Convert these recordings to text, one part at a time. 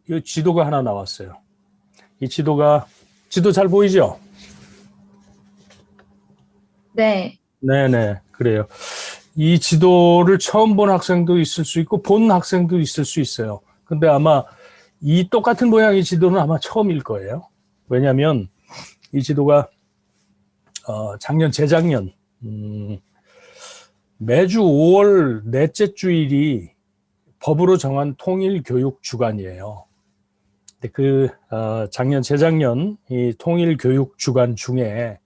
이 지도가 하나 나왔어요. 이 지도 잘 보이죠? 네. 네네, 그래요. 이 지도를 처음 본 학생도 있을 수 있고, 본 학생도 있을 수 있어요. 근데 아마 이 똑같은 모양의 지도는 아마 처음일 거예요. 왜냐하면 이 지도가 작년, 재작년, 매주 5월 넷째 주일이 법으로 정한 통일교육 주간이에요. 근데 작년, 재작년 이 통일교육 주간 중에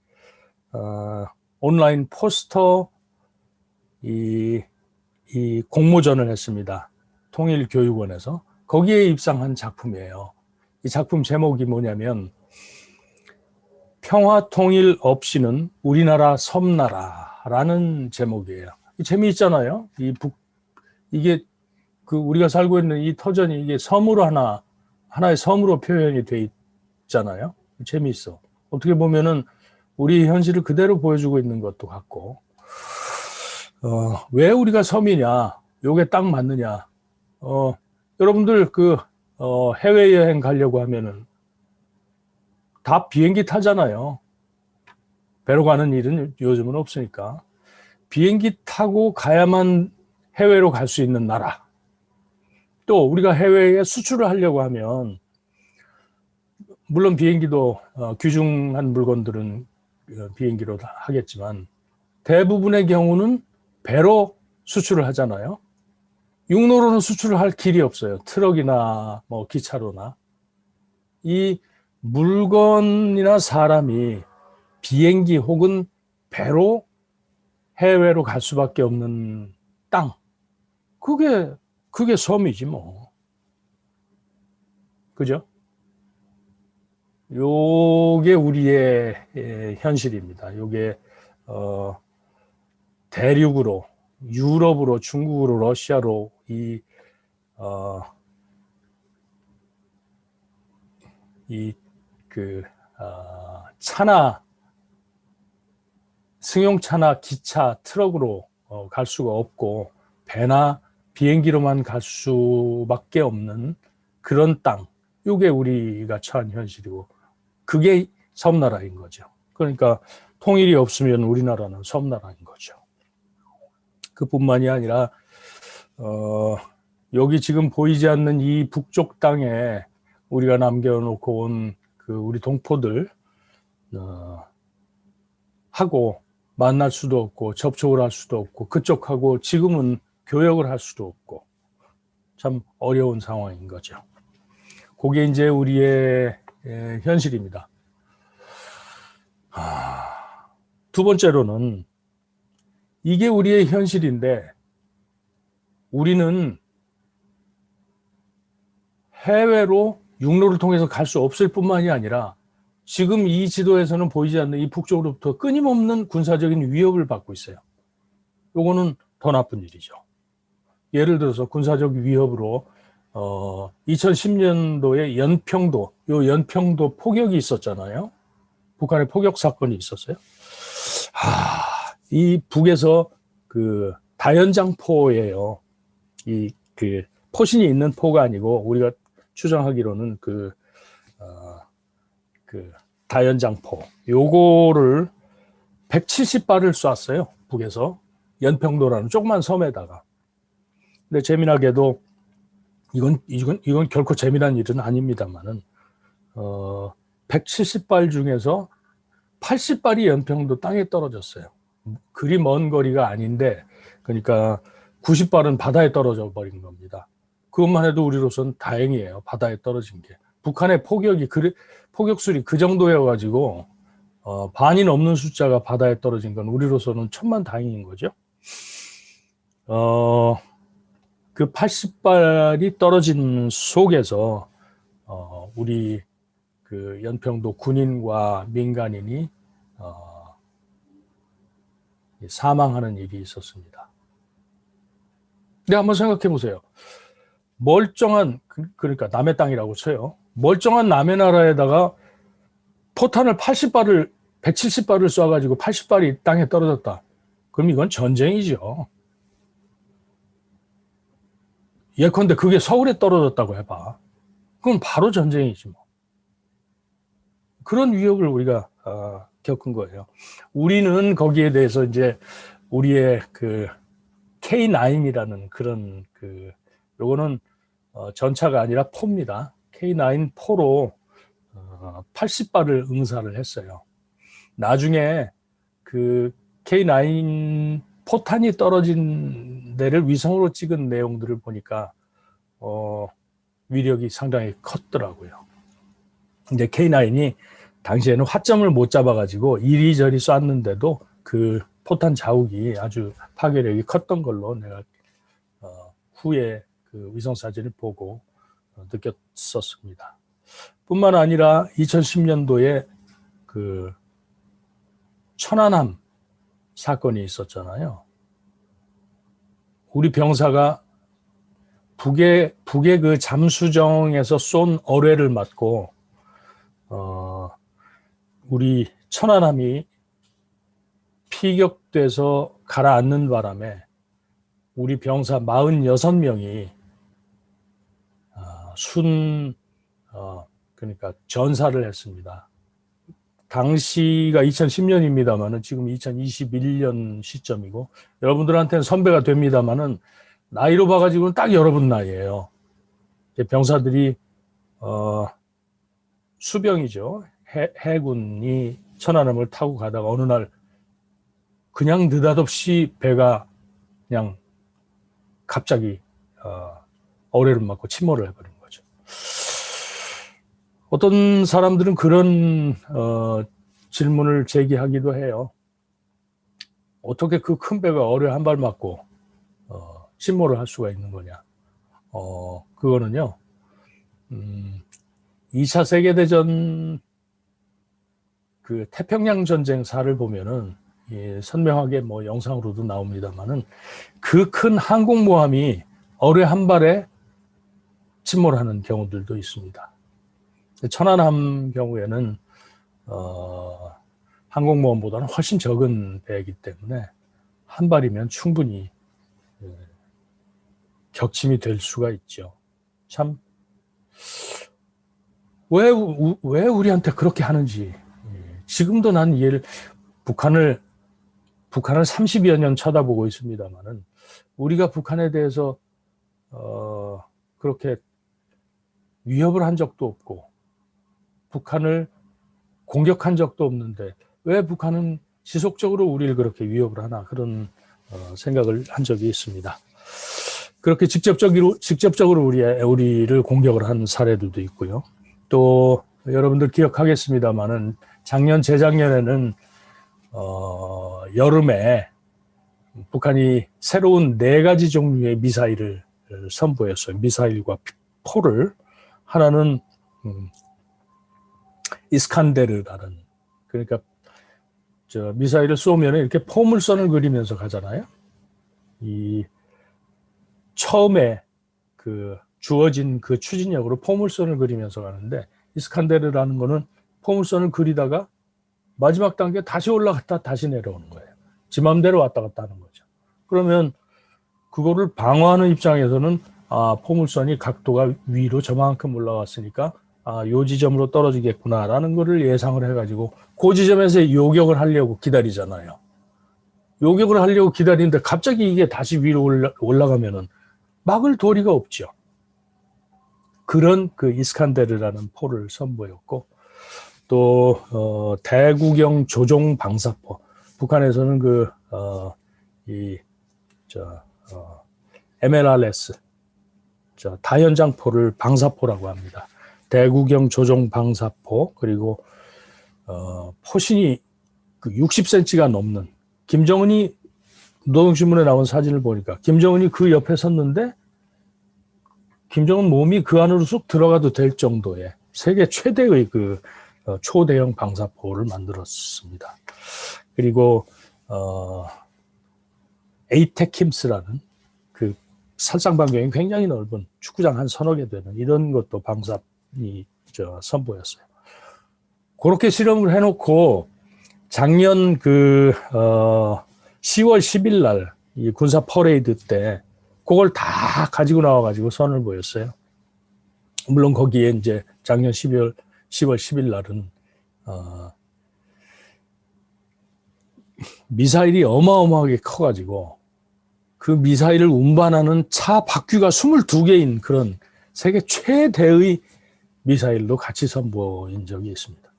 온라인 포스터 이 공모전을 했습니다. 통일교육원에서. 거기에 입상한 작품이에요. 이 작품 제목이 뭐냐면 평화 통일 없이는 우리나라 섬나라라는 제목이에요. 재미있잖아요. 이게 우리가 살고 있는 이 터전이 이게 섬으로 하나의 섬으로 표현이 돼 있잖아요. 재미있어. 어떻게 보면은 우리 현실을 그대로 보여주고 있는 것도 같고, 왜 우리가 섬이냐? 요게 딱 맞느냐? 여러분들 해외여행 가려고 하면은 다 비행기 타잖아요. 배로 가는 일은 요즘은 없으니까. 비행기 타고 가야만 해외로 갈 수 있는 나라. 또 우리가 해외에 수출을 하려고 하면 물론 비행기도 귀중한 물건들은 비행기로 하겠지만 대부분의 경우는 배로 수출을 하잖아요. 육로로는 수출을 할 길이 없어요. 트럭이나 뭐 기차로나. 이 물건이나 사람이 비행기 혹은 배로 해외로 갈 수밖에 없는 땅. 그게 섬이지 뭐. 그죠? 요게 우리의 현실입니다. 요게 대륙으로, 유럽으로, 중국으로, 러시아로 승용차나 기차, 트럭으로 갈 수가 없고 배나 비행기로만 갈 수밖에 없는 그런 땅. 이게 우리가 처한 현실이고 그게 섬나라인 거죠. 그러니까 통일이 없으면 우리나라는 섬나라인 거죠. 그뿐만이 아니라 여기 지금 보이지 않는 이 북쪽 땅에 우리가 남겨놓고 온 우리 동포들 하고 만날 수도 없고 접촉을 할 수도 없고 그쪽하고 지금은 교역을 할 수도 없고 참 어려운 상황인 거죠. 그게 이제 우리의 현실입니다. 두 번째로는 이게 우리의 현실인데 우리는 해외로 육로를 통해서 갈 수 없을 뿐만이 아니라 지금 이 지도에서는 보이지 않는 이 북쪽으로부터 끊임없는 군사적인 위협을 받고 있어요. 요거는 더 나쁜 일이죠. 예를 들어서 군사적 위협으로 2010년도에 연평도 포격이 있었잖아요. 북한의 포격 사건이 있었어요. 이 북에서 다연장포예요. 포신이 있는 포가 아니고 우리가 추정하기로는 다연장포 요거를 170발을 쐈어요. 북에서 연평도라는 조그만 섬에다가. 근데 재미나게도 이건 결코 재미난 일은 아닙니다만은 170발 중에서 80발이 연평도 땅에 떨어졌어요. 그리 먼 거리가 아닌데 그러니까 90발은 바다에 떨어져 버린 겁니다. 그것만 해도 우리로서는 다행이에요. 바다에 떨어진 게. 북한의 포격술이 그 정도여가지고 반이 넘는 숫자가 바다에 떨어진 건 우리로서는 천만다행인 거죠. 그 80발이 떨어진 속에서 우리 연평도 군인과 민간인이 사망하는 일이 있었습니다. 근데 한번 생각해 보세요. 멀쩡한 그러니까 남의 땅이라고 쳐요. 멀쩡한 남의 나라에다가 포탄을 170발을 쏴가지고 80발이 땅에 떨어졌다. 그럼 이건 전쟁이죠. 예컨대 그게 서울에 떨어졌다고 해봐. 그건 바로 전쟁이지 뭐. 그런 위협을 우리가 겪은 거예요. 우리는 거기에 대해서 이제 우리의 그 K9이라는 그런 요거는 전차가 아니라 포입니다. K9 포로 80발을 응사를 했어요. 나중에 그 K9 포탄이 떨어진 데를 위성으로 찍은 내용들을 보니까 위력이 상당히 컸더라고요. 이제 K9이 당시에는 화점을 못 잡아가지고 이리저리 쐈는데도 그 포탄 자욱이 아주 파괴력이 컸던 걸로 내가 후에 그 위성 사진을 보고 느꼈었습니다. 뿐만 아니라 2010년도에 그 천안함 사건이 있었잖아요. 우리 병사가 북의 그 잠수정에서 쏜 어뢰를 맞고 우리 천안함이 피격돼서 가라앉는 바람에 우리 병사 46명이 그러니까 전사를 했습니다. 당시가 2010년입니다만은 지금 2021년 시점이고 여러분들한테는 선배가 됩니다만은 나이로 봐가지고는 딱 여러분 나이예요. 병사들이 수병이죠. 해군이 천안함을 타고 가다가 어느 날 그냥 느닷없이 배가 그냥 갑자기 어뢰를 맞고 침몰을 해버린 거죠. 어떤 사람들은 그런 질문을 제기하기도 해요. 어떻게 그 큰 배가 어뢰 한 발 맞고 침몰을 할 수가 있는 거냐. 그거는요. 2차 세계대전 그 태평양 전쟁사를 보면은 선명하게 뭐 영상으로도 나옵니다만은 그 큰 항공모함이 어뢰 한 발에 침몰하는 경우들도 있습니다. 천안함 경우에는 항공모함보다는 훨씬 적은 배이기 때문에 한 발이면 충분히 격침이 될 수가 있죠. 참 왜 우리한테 그렇게 하는지 지금도 난 이해를 북한을 30여 년 쳐다보고 있습니다만은 우리가 북한에 대해서 그렇게 위협을 한 적도 없고 북한을 공격한 적도 없는데 왜 북한은 지속적으로 우리를 그렇게 위협을 하나 그런 생각을 한 적이 있습니다. 그렇게 직접적으로 우리를 공격을 한 사례들도 있고요. 또 여러분들 기억하겠습니다만은 작년 재작년에는 여름에 북한이 새로운 4가지 종류의 미사일을 선보였어요. 미사일과 포를. 하나는 이스칸데르라는, 그러니까 미사일을 쏘면 이렇게 포물선을 그리면서 가잖아요. 이 처음에 주어진 그 추진력으로 포물선을 그리면서 가는데, 이스칸데르라는 거는 포물선을 그리다가 마지막 단계 다시 올라갔다 다시 내려오는 거예요. 지 맘대로 왔다 갔다 하는 거죠. 그러면 그거를 방어하는 입장에서는 포물선이 각도가 위로 저만큼 올라왔으니까 요 지점으로 떨어지겠구나라는 거를 예상을 해가지고 그 지점에서 요격을 하려고 기다리잖아요. 요격을 하려고 기다리는데 갑자기 이게 다시 위로 올라가면은 막을 도리가 없죠. 그런 그 이스칸데르라는 포를 선보였고, 또 대구경 조종 방사포, 북한에서는 MLRS 다연장포를 방사포라고 합니다. 대구경 조종 방사포, 그리고 포신이 60cm가 넘는, 김정은이 노동신문에 나온 사진을 보니까 김정은이 그 옆에 섰는데 김정은 몸이 그 안으로 쑥 들어가도 될 정도의 세계 최대의 초대형 방사포를 만들었습니다. 그리고 에이테킴스라는 그 살상 반경이 굉장히 넓은 축구장 한 서너 개 되는 이런 것도 방사이 선보였어요. 그렇게 실험을 해놓고 작년 10월 10일 날 이 군사 퍼레이드 때 그걸 다 가지고 나와가지고 선을 보였어요. 물론 거기에 이제 작년 10월 10일 날은 미사일이 어마어마하게 커가지고 그 미사일을 운반하는 차 바퀴가 22개인 그런 세계 최대의 미사일도 같이 선보인 적이 있습니다.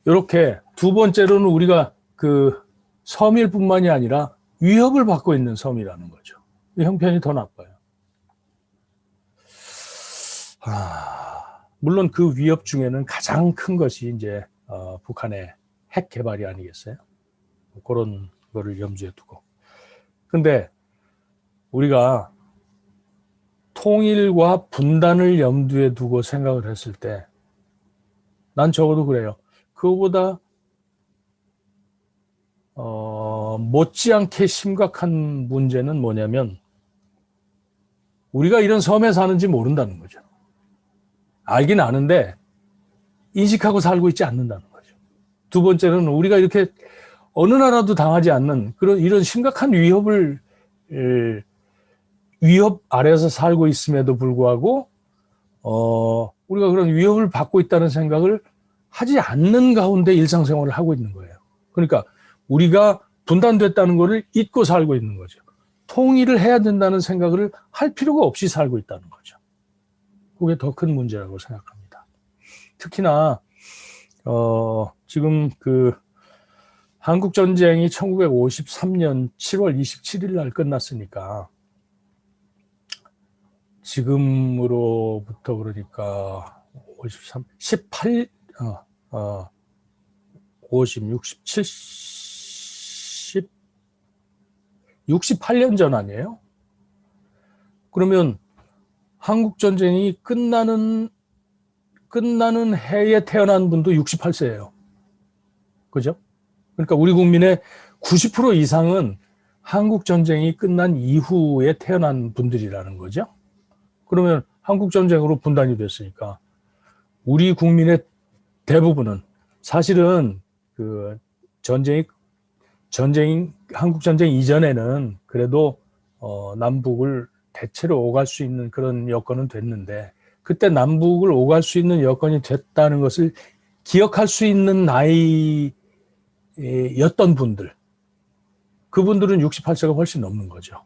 이렇게 두 번째로는 우리가 그 섬일 뿐만이 아니라 위협을 받고 있는 섬이라는 거죠. 형편이 더 나빠요. 물론 그 위협 중에는 가장 큰 것이 이제 북한의 핵 개발이 아니겠어요? 그런 거를 염두에 두고. 근데 우리가 통일과 분단을 염두에 두고 생각을 했을 때 난 적어도 그래요. 그거보다 못지않게 심각한 문제는 뭐냐면 우리가 이런 섬에 사는지 모른다는 거죠. 알긴 아는데 인식하고 살고 있지 않는다는 거죠. 두 번째는 우리가 이렇게 어느 나라도 당하지 않는 그런 이런 심각한 위협 아래에서 살고 있음에도 불구하고 우리가 그런 위협을 받고 있다는 생각을 하지 않는 가운데 일상생활을 하고 있는 거예요. 그러니까 우리가 분단됐다는 것을 잊고 살고 있는 거죠. 통일을 해야 된다는 생각을 할 필요가 없이 살고 있다는 거죠. 그게 더 큰 문제라고 생각합니다. 특히나 지금 그 한국 전쟁이 1953년 7월 27일 날 끝났으니까 지금으로부터 그러니까 53, 18, 50, 60, 70, 68년 전 아니에요? 그러면 한국 전쟁이 끝나는 해에 태어난 분도 68세예요. 그죠? 그러니까 우리 국민의 90% 이상은 한국 전쟁이 끝난 이후에 태어난 분들이라는 거죠. 그러면 한국 전쟁으로 분단이 됐으니까 우리 국민의 대부분은 사실은 그 한국 전쟁 이전에는 그래도 남북을 대체로 오갈 수 있는 그런 여건은 됐는데 그때 남북을 오갈 수 있는 여건이 됐다는 것을 기억할 수 있는 나이였던 분들, 그분들은 68세가 훨씬 넘는 거죠.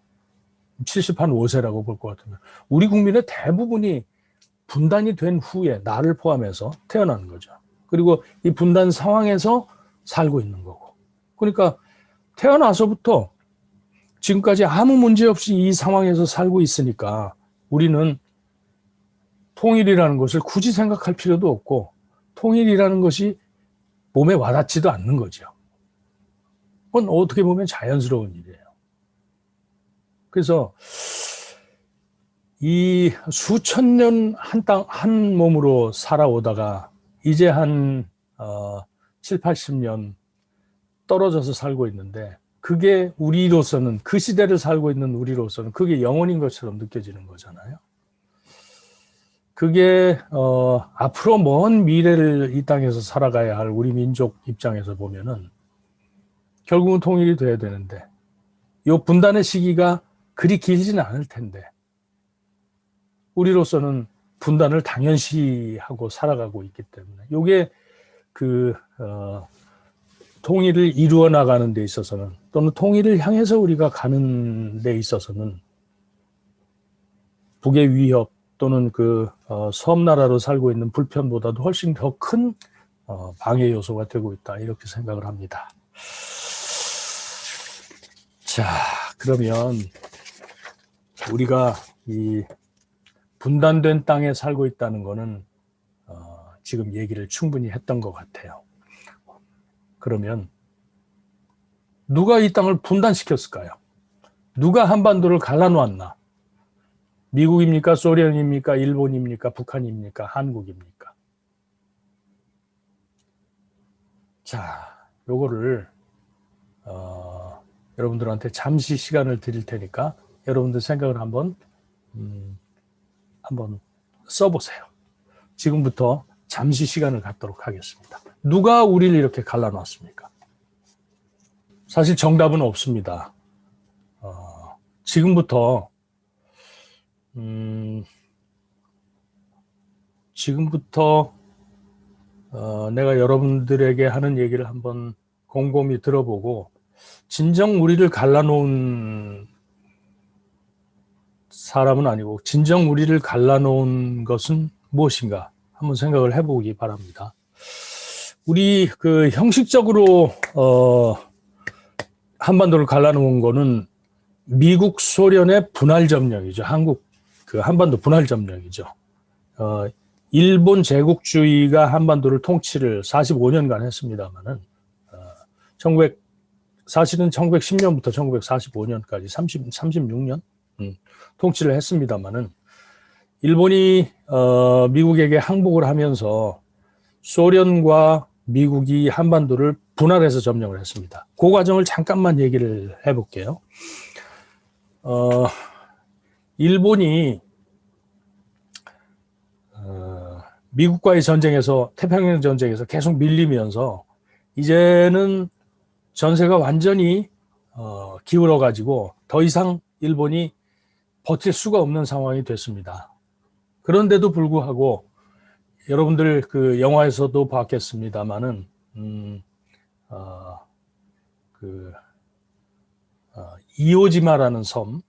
75세라고 볼 것 같으면 우리 국민의 대부분이 분단이 된 후에 나를 포함해서 태어난 거죠. 그리고 이 분단 상황에서 살고 있는 거고. 그러니까 태어나서부터 지금까지 아무 문제 없이 이 상황에서 살고 있으니까 우리는 통일이라는 것을 굳이 생각할 필요도 없고 통일이라는 것이 몸에 와닿지도 않는 거죠. 그건 어떻게 보면 자연스러운 일이에요. 그래서 이 수천 년 한 몸으로 살아오다가 이제 한 7, 80년 떨어져서 살고 있는데 그게 우리로서는 그 시대를 살고 있는 우리로서는 그게 영원인 것처럼 느껴지는 거잖아요. 그게 앞으로 먼 미래를 이 땅에서 살아가야 할 우리 민족 입장에서 보면은 결국은 통일이 돼야 되는데 이 분단의 시기가 그리 길지는 않을 텐데 우리로서는 분단을 당연시하고 살아가고 있기 때문에 이게 그 통일을 이루어 나가는 데 있어서는 또는 통일을 향해서 우리가 가는 데 있어서는 북의 위협 또는 그 섬나라로 살고 있는 불편보다도 훨씬 더 큰 방해 요소가 되고 있다 이렇게 생각을 합니다. 자, 그러면 우리가 이 분단된 땅에 살고 있다는 거는 지금 얘기를 충분히 했던 것 같아요. 그러면 누가 이 땅을 분단시켰을까요? 누가 한반도를 갈라놓았나? 미국입니까? 소련입니까? 일본입니까? 북한입니까? 한국입니까? 자, 요거를 여러분들한테 잠시 시간을 드릴 테니까 여러분들 생각을 한번 써보세요. 지금부터 잠시 시간을 갖도록 하겠습니다. 누가 우리를 이렇게 갈라놨습니까? 사실 정답은 없습니다. 지금부터 지금부터 내가 여러분들에게 하는 얘기를 한번 곰곰이 들어보고 진정 우리를 갈라놓은 사람은 아니고 진정 우리를 갈라놓은 것은 무엇인가 한번 생각을 해보기 바랍니다. 우리 그 형식적으로 한반도를 갈라놓은 거는 미국 소련의 분할 점령이죠. 한국 그 한반도 분할 점령이죠. 일본 제국주의가 한반도를 통치를 45년간 했습니다만은 사실은 1910년부터 1945년까지 36년 통치를 했습니다만은 일본이 미국에게 항복을 하면서 소련과 미국이 한반도를 분할해서 점령을 했습니다. 그 과정을 잠깐만 얘기를 해볼게요. 일본이 미국과의 전쟁에서 태평양 전쟁에서 계속 밀리면서 이제는 전세가 완전히 기울어 가지고 더 이상 일본이 버틸 수가 없는 상황이 됐습니다. 그런데도 불구하고 여러분들 그 영화에서도 봤겠습니다만은 이오지마라는 섬은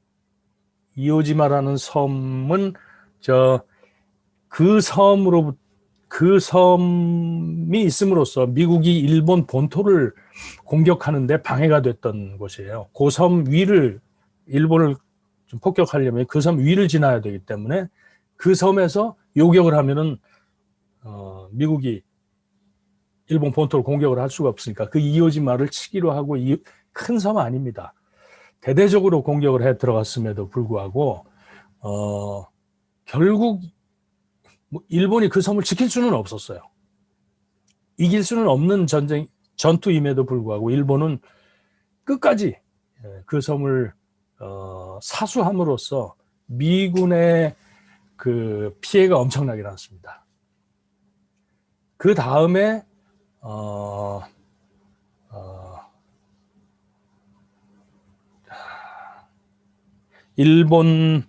그 섬이 있음으로써 미국이 일본 본토를 공격하는데 방해가 됐던 곳이에요. 그 섬 위를 일본을 좀 폭격하려면 그 섬 위를 지나야 되기 때문에 그 섬에서 요격을 하면은 미국이 일본 본토를 공격을 할 수가 없으니까 그 이오지마를 치기로 하고 큰 섬 아닙니다. 대대적으로 공격을 해 들어갔음에도 불구하고 결국 일본이 그 섬을 지킬 수는 없었어요. 이길 수는 없는 전투임에도 불구하고 일본은 끝까지 그 섬을 사수함으로써 미군의 그 피해가 엄청나게 났습니다. 그 다음에 일본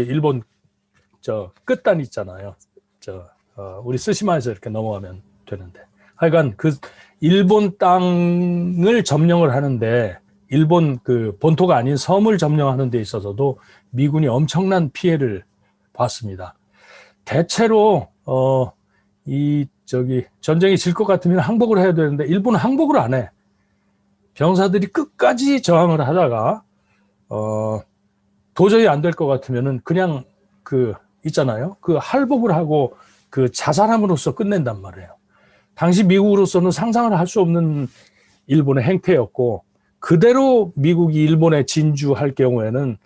일본 끝단 있잖아요. 우리 쓰시마에서 이렇게 넘어가면 되는데 하여간 그 일본 땅을 점령을 하는데 일본 그 본토가 아닌 섬을 점령하는 데 있어서도 미군이 엄청난 피해를 봤습니다. 대체로 전쟁이 질 것 같으면 항복을 해야 되는데 일본은 항복을 안 해. 병사들이 끝까지 저항을 하다가 도저히 안 될 것 같으면은 그냥 있잖아요. 할복을 하고 자살함으로써 끝낸단 말이에요. 당시 미국으로서는 상상을 할 수 없는 일본의 행태였고 그대로 미국이 일본에 진주할 경우에는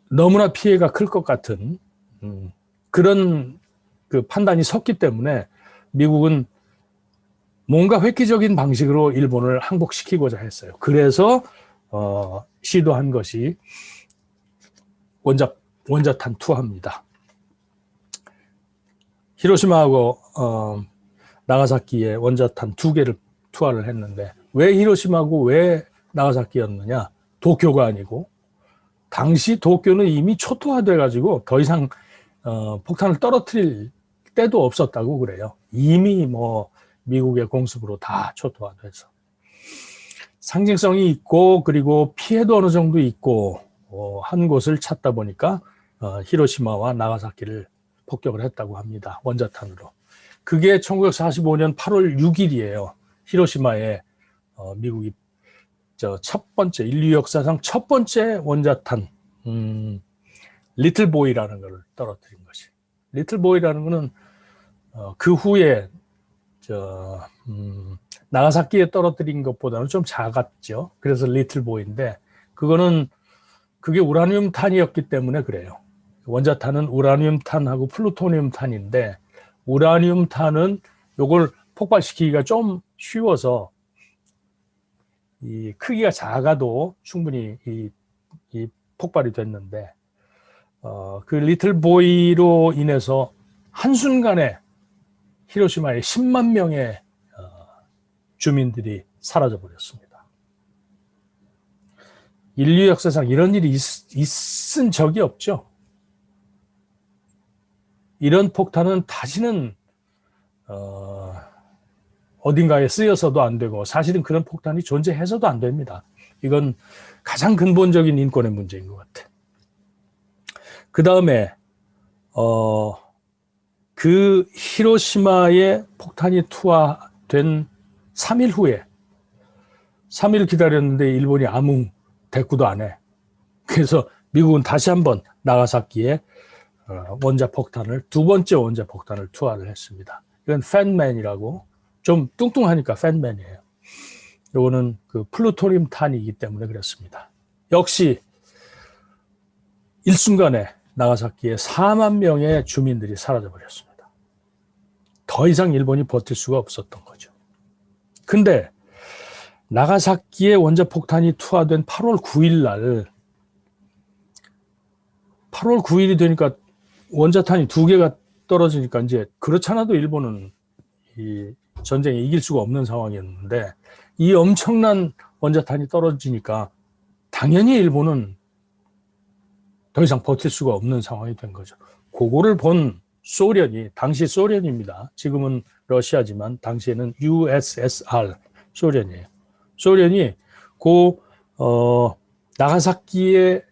너무나 피해가 클 것 같은 그런 판단이 섰기 때문에 미국은 뭔가 획기적인 방식으로 일본을 항복시키고자 했어요. 그래서 시도한 것이 원자탄 투하입니다. 히로시마하고 나가사키에 원자탄 2개를 투하를 했는데 왜 히로시마하고 왜 나가사키였느냐? 도쿄가 아니고 당시 도쿄는 이미 초토화돼 가지고 더 이상 폭탄을 떨어뜨릴 때도 없었다고 그래요. 이미 미국의 공습으로 다 초토화돼서 상징성이 있고 그리고 피해도 어느 정도 있고 한 곳을 찾다 보니까 히로시마와 나가사키를 폭격을 했다고 합니다. 원자탄으로. 그게 1945년 8월 6일이에요. 히로시마에 미국이 인류 역사상 첫 번째 원자탄 리틀보이라는 걸 떨어뜨린 것이. 리틀보이라는 거는 그 후에 나가사키에 떨어뜨린 것보다는 좀 작았죠. 그래서 리틀보이인데 그게 우라늄 탄이었기 때문에 그래요. 원자탄은 우라늄 탄하고 플루토늄 탄인데 우라늄 탄은 요걸 폭발시키기가 좀 쉬워서 이 크기가 작아도 충분히 이 폭발이 됐는데 그 리틀보이로 인해서 한순간에 히로시마에 10만 명의 주민들이 사라져 버렸습니다. 인류 역사상 이런 일이 있은 적이 없죠. 이런 폭탄은 다시는 어딘가에 쓰여서도 안 되고 사실은 그런 폭탄이 존재해서도 안 됩니다. 이건 가장 근본적인 인권의 문제인 것 같아. 그 다음에 그 히로시마에 폭탄이 투하된 3일 후에 3일 기다렸는데 일본이 아무 대꾸도 안 해. 그래서 미국은 다시 한번 나가사키에 원자폭탄을 두 번째 원자폭탄을 투하를 했습니다. 이건 팬맨이라고 좀 뚱뚱하니까 팬맨이에요. 이거는 그 플루토늄 탄이기 때문에 그렇습니다. 역시 일순간에 나가사키에 4만 명의 주민들이 사라져버렸습니다. 더 이상 일본이 버틸 수가 없었던 거죠. 근데 나가사키에 원자폭탄이 투하된 8월 9일 날 8월 9일이 되니까 원자탄이 2개가 떨어지니까 이제 그렇잖아도 일본은 이 전쟁에 이길 수가 없는 상황이었는데 이 엄청난 원자탄이 떨어지니까 당연히 일본은 더 이상 버틸 수가 없는 상황이 된 거죠. 그거를 본 소련이, 당시 소련입니다. 지금은 러시아지만 당시에는 USSR 소련이에요. 소련이 나가사키에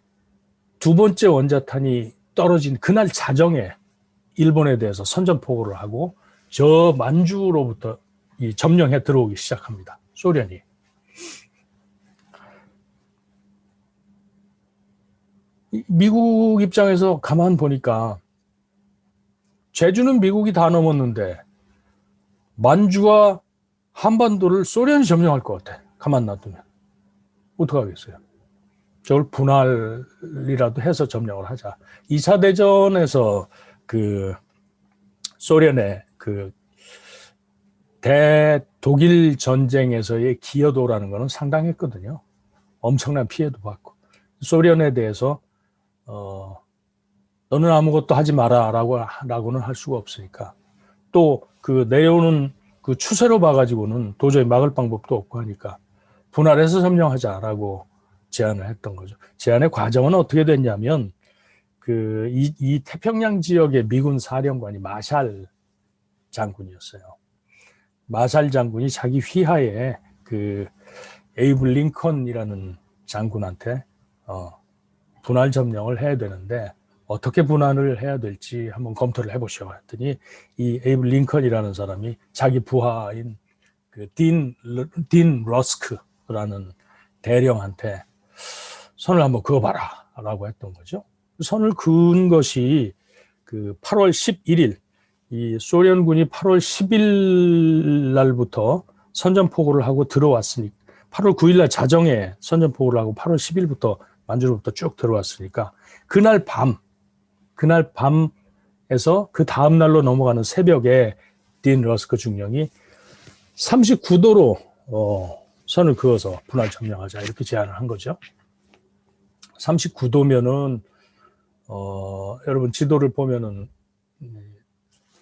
두 번째 원자탄이 떨어진 그날 자정에 일본에 대해서 선전포고를 하고 저 만주로부터 이 점령해 들어오기 시작합니다. 소련이. 미국 입장에서 가만 보니까 제주는 미국이 다 넘었는데 만주와 한반도를 소련이 점령할 것 같아. 가만 놔두면. 어떡하겠어요? 저걸 분할이라도 해서 점령을 하자. 2차 대전에서 그 소련의 그 대독일 전쟁에서의 기여도라는 것은 상당했거든요. 엄청난 피해도 받고. 소련에 대해서 너는 아무것도 하지 마라 라고는 할 수가 없으니까. 또 그 내려오는 그 추세로 봐가지고는 도저히 막을 방법도 없고 하니까 분할해서 점령하자라고 제안을 했던 거죠. 제안의 과정은 어떻게 됐냐면 이 태평양 지역의 미군 사령관이 마샬 장군이었어요. 마샬 장군이 자기 휘하에 그 에이브 링컨이라는 장군한테 분할 점령을 해야 되는데 어떻게 분할을 해야 될지 한번 검토를 해보시오 했더니 이 에이브 링컨이라는 사람이 자기 부하인 그 딘 러스크라는 대령한테 선을 한번 그어봐라 라고 했던 거죠. 선을 그은 것이 그 8월 11일 이 소련군이 8월 10일 날부터 선전포고를 하고 들어왔으니까 8월 9일 날 자정에 선전포고를 하고 8월 10일부터 만주로부터 쭉 들어왔으니까 그날 밤에서 그 다음 날로 넘어가는 새벽에 딘 러스크 중령이 39도로 선을 그어서 분할 점령하자 이렇게 제안을 한 거죠. 39도면은 여러분 지도를 보면은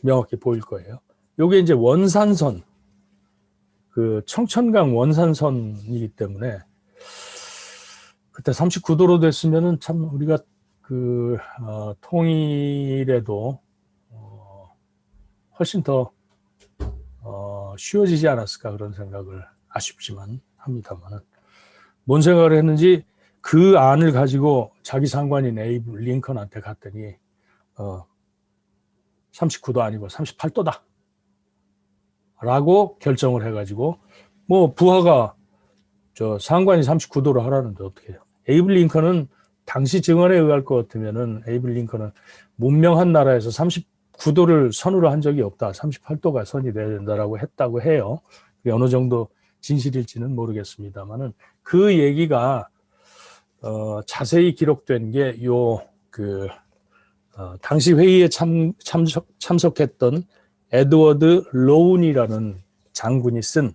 명확히 보일 거예요. 요게 이제 원산선, 그 청천강 원산선이기 때문에 그때 39도로 됐으면은 참 우리가 그 통일에도 훨씬 더 쉬워지지 않았을까 그런 생각을 아쉽지만 합니다만은 뭔 생각을 했는지 그 안을 가지고 자기 상관인 에이브 링컨한테 갔더니 39도 아니고 38도다 라고 결정을 해가지고 뭐 부하가 저 상관이 39도로 하라는데 어떻게 해요. 에이브 링컨은 당시 증언에 의할 것 같으면은 에이브 링컨은 문명한 나라에서 39도를 선으로 한 적이 없다. 38도가 선이 돼야 된다라고 했다고 해요. 그게 어느 정도 진실일지는 모르겠습니다만은 그 얘기가 자세히 기록된 게 당시 회의에 참석했던 에드워드 로운이라는 장군이 쓴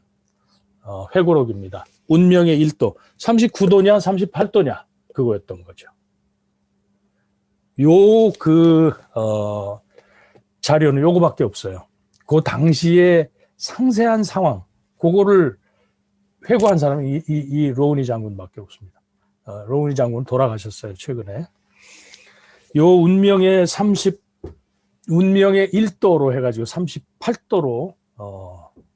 회고록입니다. 운명의 1도 39도냐 38도냐 그거였던 거죠. 자료는 요거밖에 없어요. 그 당시의 상세한 상황 그거를 회고한 사람이 이 로운이 장군밖에 없습니다. 로운이 장군 돌아가셨어요, 최근에. 요 운명의 1도로 해가지고 38도로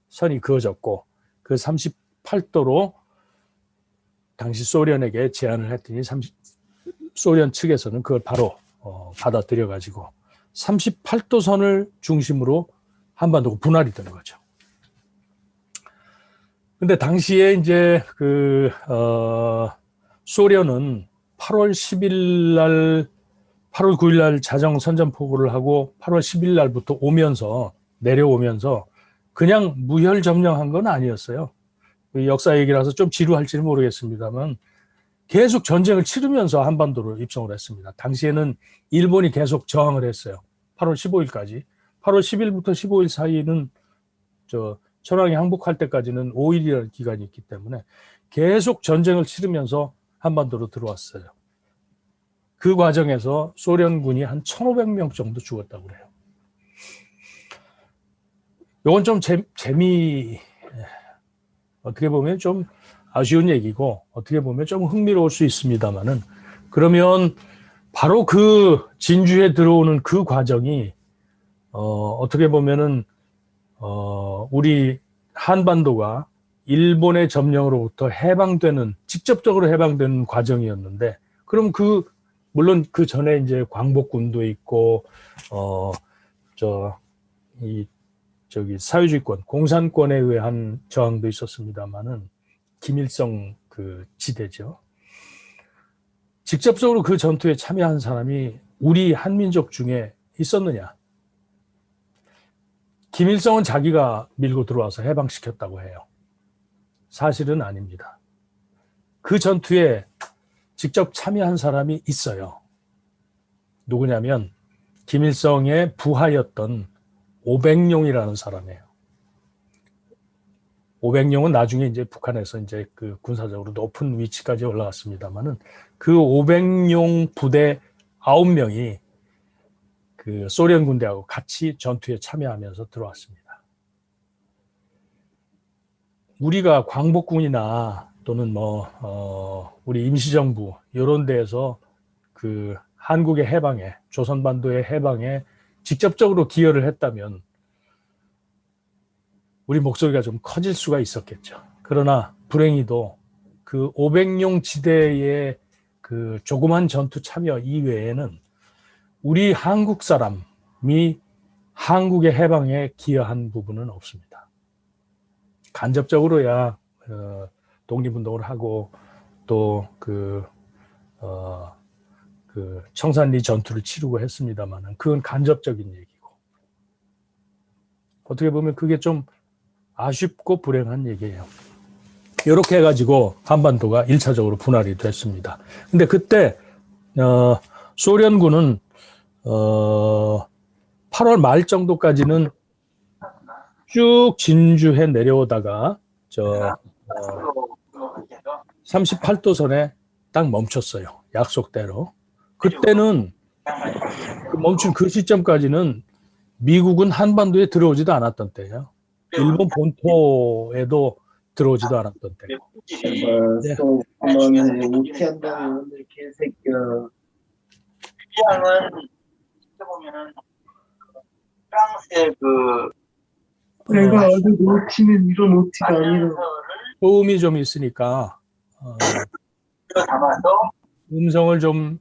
선이 그어졌고, 그 38도로 당시 소련에게 제안을 했더니 소련 측에서는 그걸 바로 받아들여가지고 38도 선을 중심으로 한반도가 분할이 된 거죠. 근데 당시에 이제 소련은 8월 10일 날, 8월 9일 날 자정 선전포고를 하고 8월 10일 날부터 내려오면서 그냥 무혈 점령한 건 아니었어요. 역사 얘기라서 좀 지루할지는 모르겠습니다만 계속 전쟁을 치르면서 한반도로 입성을 했습니다. 당시에는 일본이 계속 저항을 했어요. 8월 15일까지. 8월 10일부터 15일 사이는 천황이 항복할 때까지는 5일이라는 기간이 있기 때문에 계속 전쟁을 치르면서 한반도로 들어왔어요. 그 과정에서 소련군이 한 1,500명 정도 죽었다고 그래요. 이건 좀 어떻게 보면 좀 아쉬운 얘기고 어떻게 보면 좀 흥미로울 수 있습니다만은, 그러면 바로 그 진주에 들어오는 그 과정이 어떻게 보면은 우리 한반도가 일본의 점령으로부터 직접적으로 해방되는 과정이었는데, 그럼 물론 그 전에 이제 광복군도 있고 사회주의권, 공산권에 의한 저항도 있었습니다만은, 김일성 그 지대죠. 직접적으로 그 전투에 참여한 사람이 우리 한민족 중에 있었느냐? 김일성은 자기가 밀고 들어와서 해방시켰다고 해요. 사실은 아닙니다. 그 전투에 직접 참여한 사람이 있어요. 누구냐면 김일성의 부하였던 오백룡이라는 사람이에요. 오백룡은 나중에 이제 북한에서 이제 그 군사적으로 높은 위치까지 올라갔습니다만은, 그 오백룡 부대 9명이 그 소련 군대하고 같이 전투에 참여하면서 들어왔습니다. 우리가 광복군이나 또는 우리 임시정부 이런 데에서 그 한국의 해방에, 조선반도의 해방에 직접적으로 기여를 했다면 우리 목소리가 좀 커질 수가 있었겠죠. 그러나 불행히도 그 오백룡 지대의 그 조그만 전투 참여 이외에는 우리 한국 사람이 한국의 해방에 기여한 부분은 없습니다. 간접적으로야 독립운동을 하고 또 그 청산리 전투를 치르고 했습니다만, 그건 간접적인 얘기고, 어떻게 보면 그게 좀 아쉽고 불행한 얘기예요. 이렇게 해가지고 한반도가 1차적으로 분할이 됐습니다. 근데 그때 소련군은 8월 말 정도까지는 쭉 진주해 내려오다가 38도선에 딱 멈췄어요. 약속대로. 그때는 멈춘 그 시점까지는 미국은 한반도에 들어오지도 않았던 때예요. 일본 본토에도 들어오지도 않았던 때. 네. 우티한다는 개새끼야. 주장은 보면은 프랑스의 내가 아는 오티는 이런 오티가 아니라 소음이 좀 있으니까 담아서 음성을 좀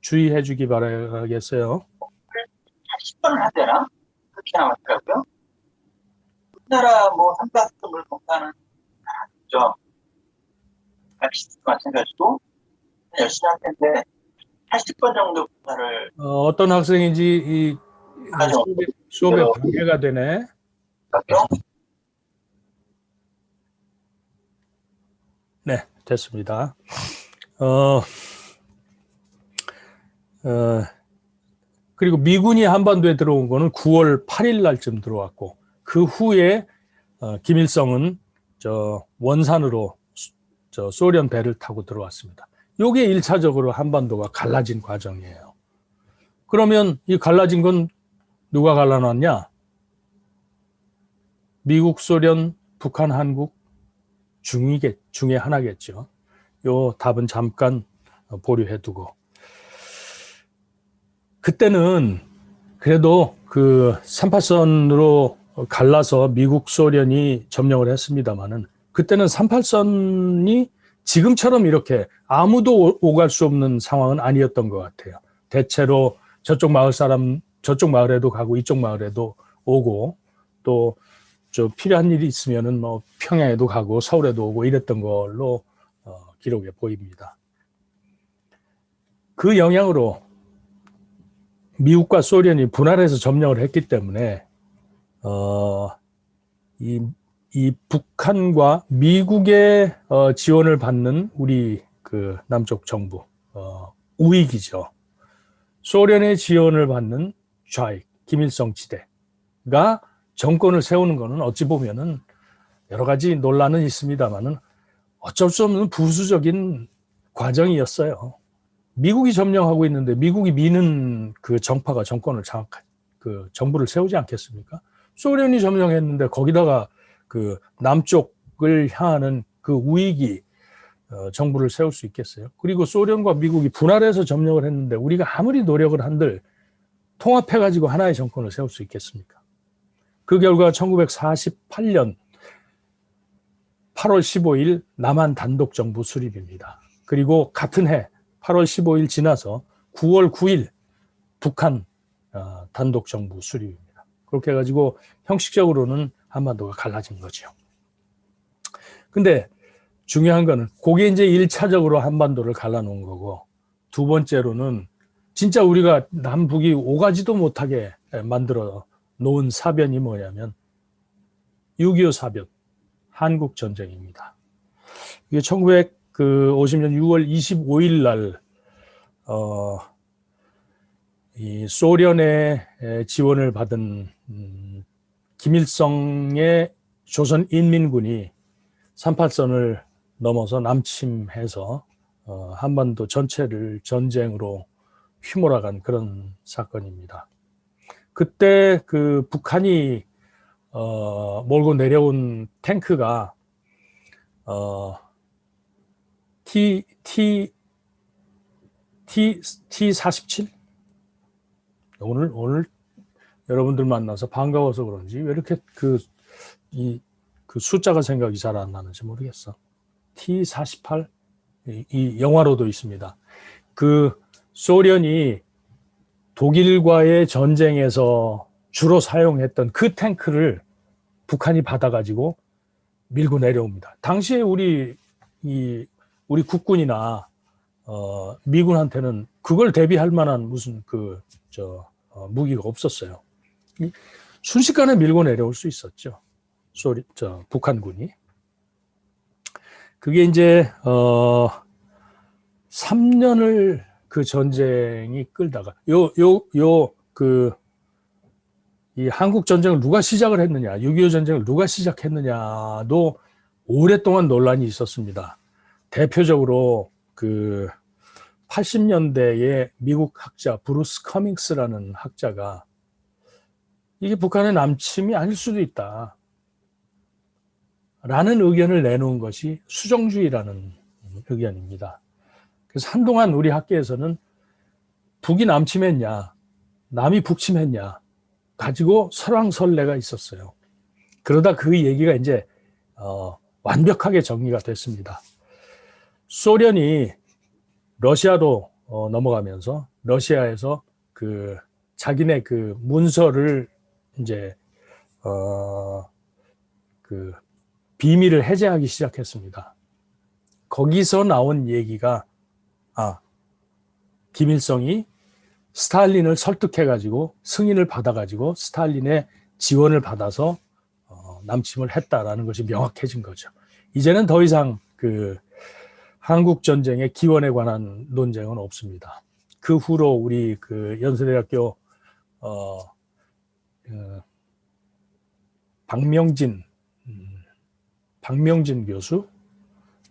주의해 주기 바라겠어요. 10번을 하잖아. 그렇게 나왔더라고요. 우리나라 삼가스통을 공사하는 죠. 낚시도 마찬가지고 열심히 할 텐데 80번 정도 공사를 어떤 학생인지 이 수업에 방해가 되네. 네, 됐습니다. 그리고 미군이 한반도에 들어온 거는 9월 8일 날쯤 들어왔고, 그 후에 김일성은 원산으로 소련 배를 타고 들어왔습니다. 이게 1차적으로 한반도가 갈라진 과정이에요. 그러면 이 갈라진 건 누가 갈라놨냐? 미국, 소련, 북한, 한국 중에 하나겠죠. 요 답은 잠깐 보류해 두고, 그때는 그래도 그 38선으로 갈라서 미국 소련이 점령을 했습니다만은, 그때는 38선이 지금처럼 이렇게 아무도 오갈 수 없는 상황은 아니었던 것 같아요. 대체로 저쪽 마을 사람 저쪽 마을에도 가고 이쪽 마을에도 오고, 또 저 필요한 일이 있으면은 뭐 평양에도 가고 서울에도 오고 이랬던 걸로 기록에 보입니다. 그 영향으로 미국과 소련이 분할해서 점령을 했기 때문에 이 북한과 미국의 지원을 받는 우리 그 남쪽 정부 우익이죠. 소련의 지원을 받는 좌익 김일성 지대가 정권을 세우는 것은 어찌 보면은 여러 가지 논란은 있습니다만은 어쩔 수 없는 부수적인 과정이었어요. 미국이 점령하고 있는데 미국이 미는 그 정파가 정권을 그 정부를 세우지 않겠습니까? 소련이 점령했는데 거기다가 그 남쪽을 향하는 그 우익이 정부를 세울 수 있겠어요? 그리고 소련과 미국이 분할해서 점령을 했는데 우리가 아무리 노력을 한들 통합해가지고 하나의 정권을 세울 수 있겠습니까? 그 결과 1948년 8월 15일 남한 단독 정부 수립입니다. 그리고 같은 해 8월 15일 지나서 9월 9일 북한 단독 정부 수립입니다. 그렇게 해가지고 형식적으로는 한반도가 갈라진 거죠. 근데 중요한 거는 그게 이제 1차적으로 한반도를 갈라놓은 거고, 두 번째로는 진짜 우리가 남북이 오가지도 못하게 만들어 놓은 사변이 뭐냐면 6.25 사변, 한국전쟁입니다. 이게 1950년 6월 25일 날 이 소련의 지원을 받은 김일성의 조선인민군이 38선을 넘어서 남침해서 한반도 전체를 전쟁으로 휘몰아간 그런 사건입니다. 그때 그 북한이 몰고 내려온 탱크가 T-47? 오늘 여러분들 만나서 반가워서 그런지 왜 이렇게 그 숫자가 생각이 잘 안 나는지 모르겠어. T-48? 이 영화로도 있습니다. 그 소련이 독일과의 전쟁에서 주로 사용했던 그 탱크를 북한이 받아가지고 밀고 내려옵니다. 당시에 우리 국군이나 미군한테는 그걸 대비할 만한 무슨 무기가 없었어요. 순식간에 밀고 내려올 수 있었죠. 북한군이. 그게 이제 3년을 그 전쟁이 끌다가 이 한국 전쟁을 누가 시작을 했느냐, 6.25 전쟁을 누가 시작했느냐도 오랫동안 논란이 있었습니다. 대표적으로 그 80년대에 미국 학자 브루스 커밍스라는 학자가 이게 북한의 남침이 아닐 수도 있다 라는 의견을 내놓은 것이 수정주의라는 의견입니다. 그래서 한동안 우리 학계에서는 북이 남침했냐, 남이 북침했냐 가지고 설왕설래가 있었어요. 그러다 그 얘기가 이제 완벽하게 정리가 됐습니다. 소련이 러시아로 넘어가면서 러시아에서 그 자기네 그 문서를 이제 그 비밀을 해제하기 시작했습니다. 거기서 나온 얘기가 김일성이 스탈린을 설득해가지고 승인을 받아가지고 스탈린의 지원을 받아서 남침을 했다라는 것이 명확해진 거죠. 이제는 더 이상 그 한국 전쟁의 기원에 관한 논쟁은 없습니다. 그 후로 우리 그 연세대학교 박명진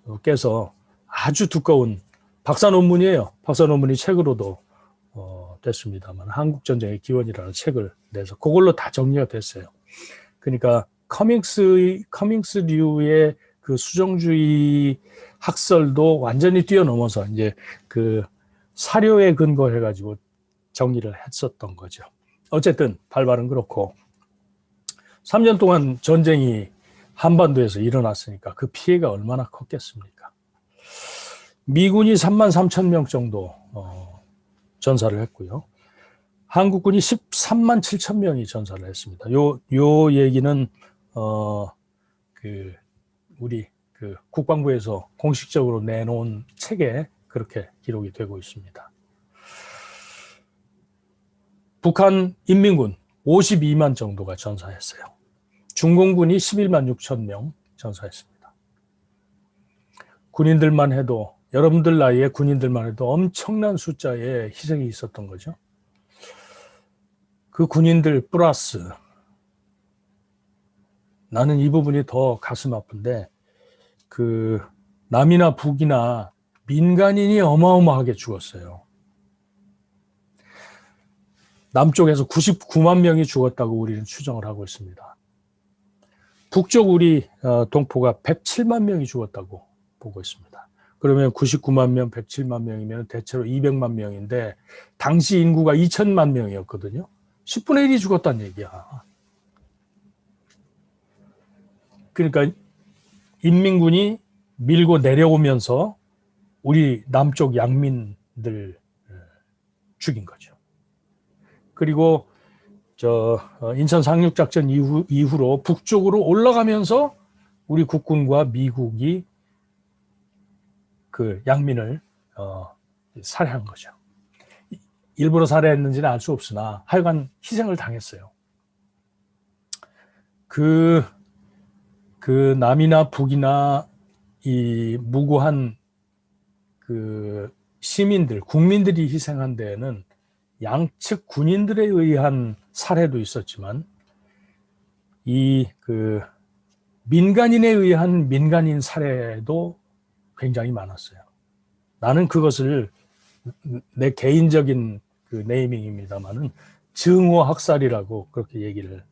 교수께서 아주 두꺼운 박사 논문이에요. 박사 논문이 책으로도 됐습니다만 한국 전쟁의 기원이라는 책을 내서 그걸로 다 정리가 됐어요. 그러니까 커밍스류의 그 수정주의 학설도 완전히 뛰어넘어서 이제 그 사료에 근거해 가지고 정리를 했었던 거죠. 어쨌든 발발은 그렇고 3년 동안 전쟁이 한반도에서 일어났으니까 그 피해가 얼마나 컸겠습니까? 미군이 3만 3천 명 정도 전사를 했고요. 한국군이 13만 7천 명이 전사를 했습니다. 요 얘기는 우리 그 국방부에서 공식적으로 내놓은 책에 그렇게 기록이 되고 있습니다. 북한 인민군 52만 정도가 전사했어요. 중공군이 11만 6천 명 전사했습니다. 군인들만 해도, 여러분들 나이에 군인들만 해도 엄청난 숫자의 희생이 있었던 거죠. 그 군인들 플러스, 나는 이 부분이 더 가슴 아픈데, 그 남이나 북이나 민간인이 어마어마하게 죽었어요. 남쪽에서 99만 명이 죽었다고 우리는 추정을 하고 있습니다. 북쪽 우리 동포가 107만 명이 죽었다고 보고 있습니다. 그러면 99만 명, 107만 명이면 대체로 200만 명인데 당시 인구가 2천만 명이었거든요. 10분의 1이 죽었다는 얘기야. 그러니까 인민군이 밀고 내려오면서 우리 남쪽 양민들 죽인 거죠. 그리고 인천 상륙작전 이후로 북쪽으로 올라가면서 우리 국군과 미국이 그 양민을 살해한 거죠. 일부러 살해했는지는 알 수 없으나 하여간 희생을 당했어요. 그 남이나 북이나 이 무고한 그 시민들, 국민들이 희생한 데에는 양측 군인들에 의한 살해도 있었지만 이 그 민간인에 의한 민간인 살해도 굉장히 많았어요. 나는 그것을 내 개인적인 그 네이밍입니다만은 증오 학살이라고 그렇게 얘기를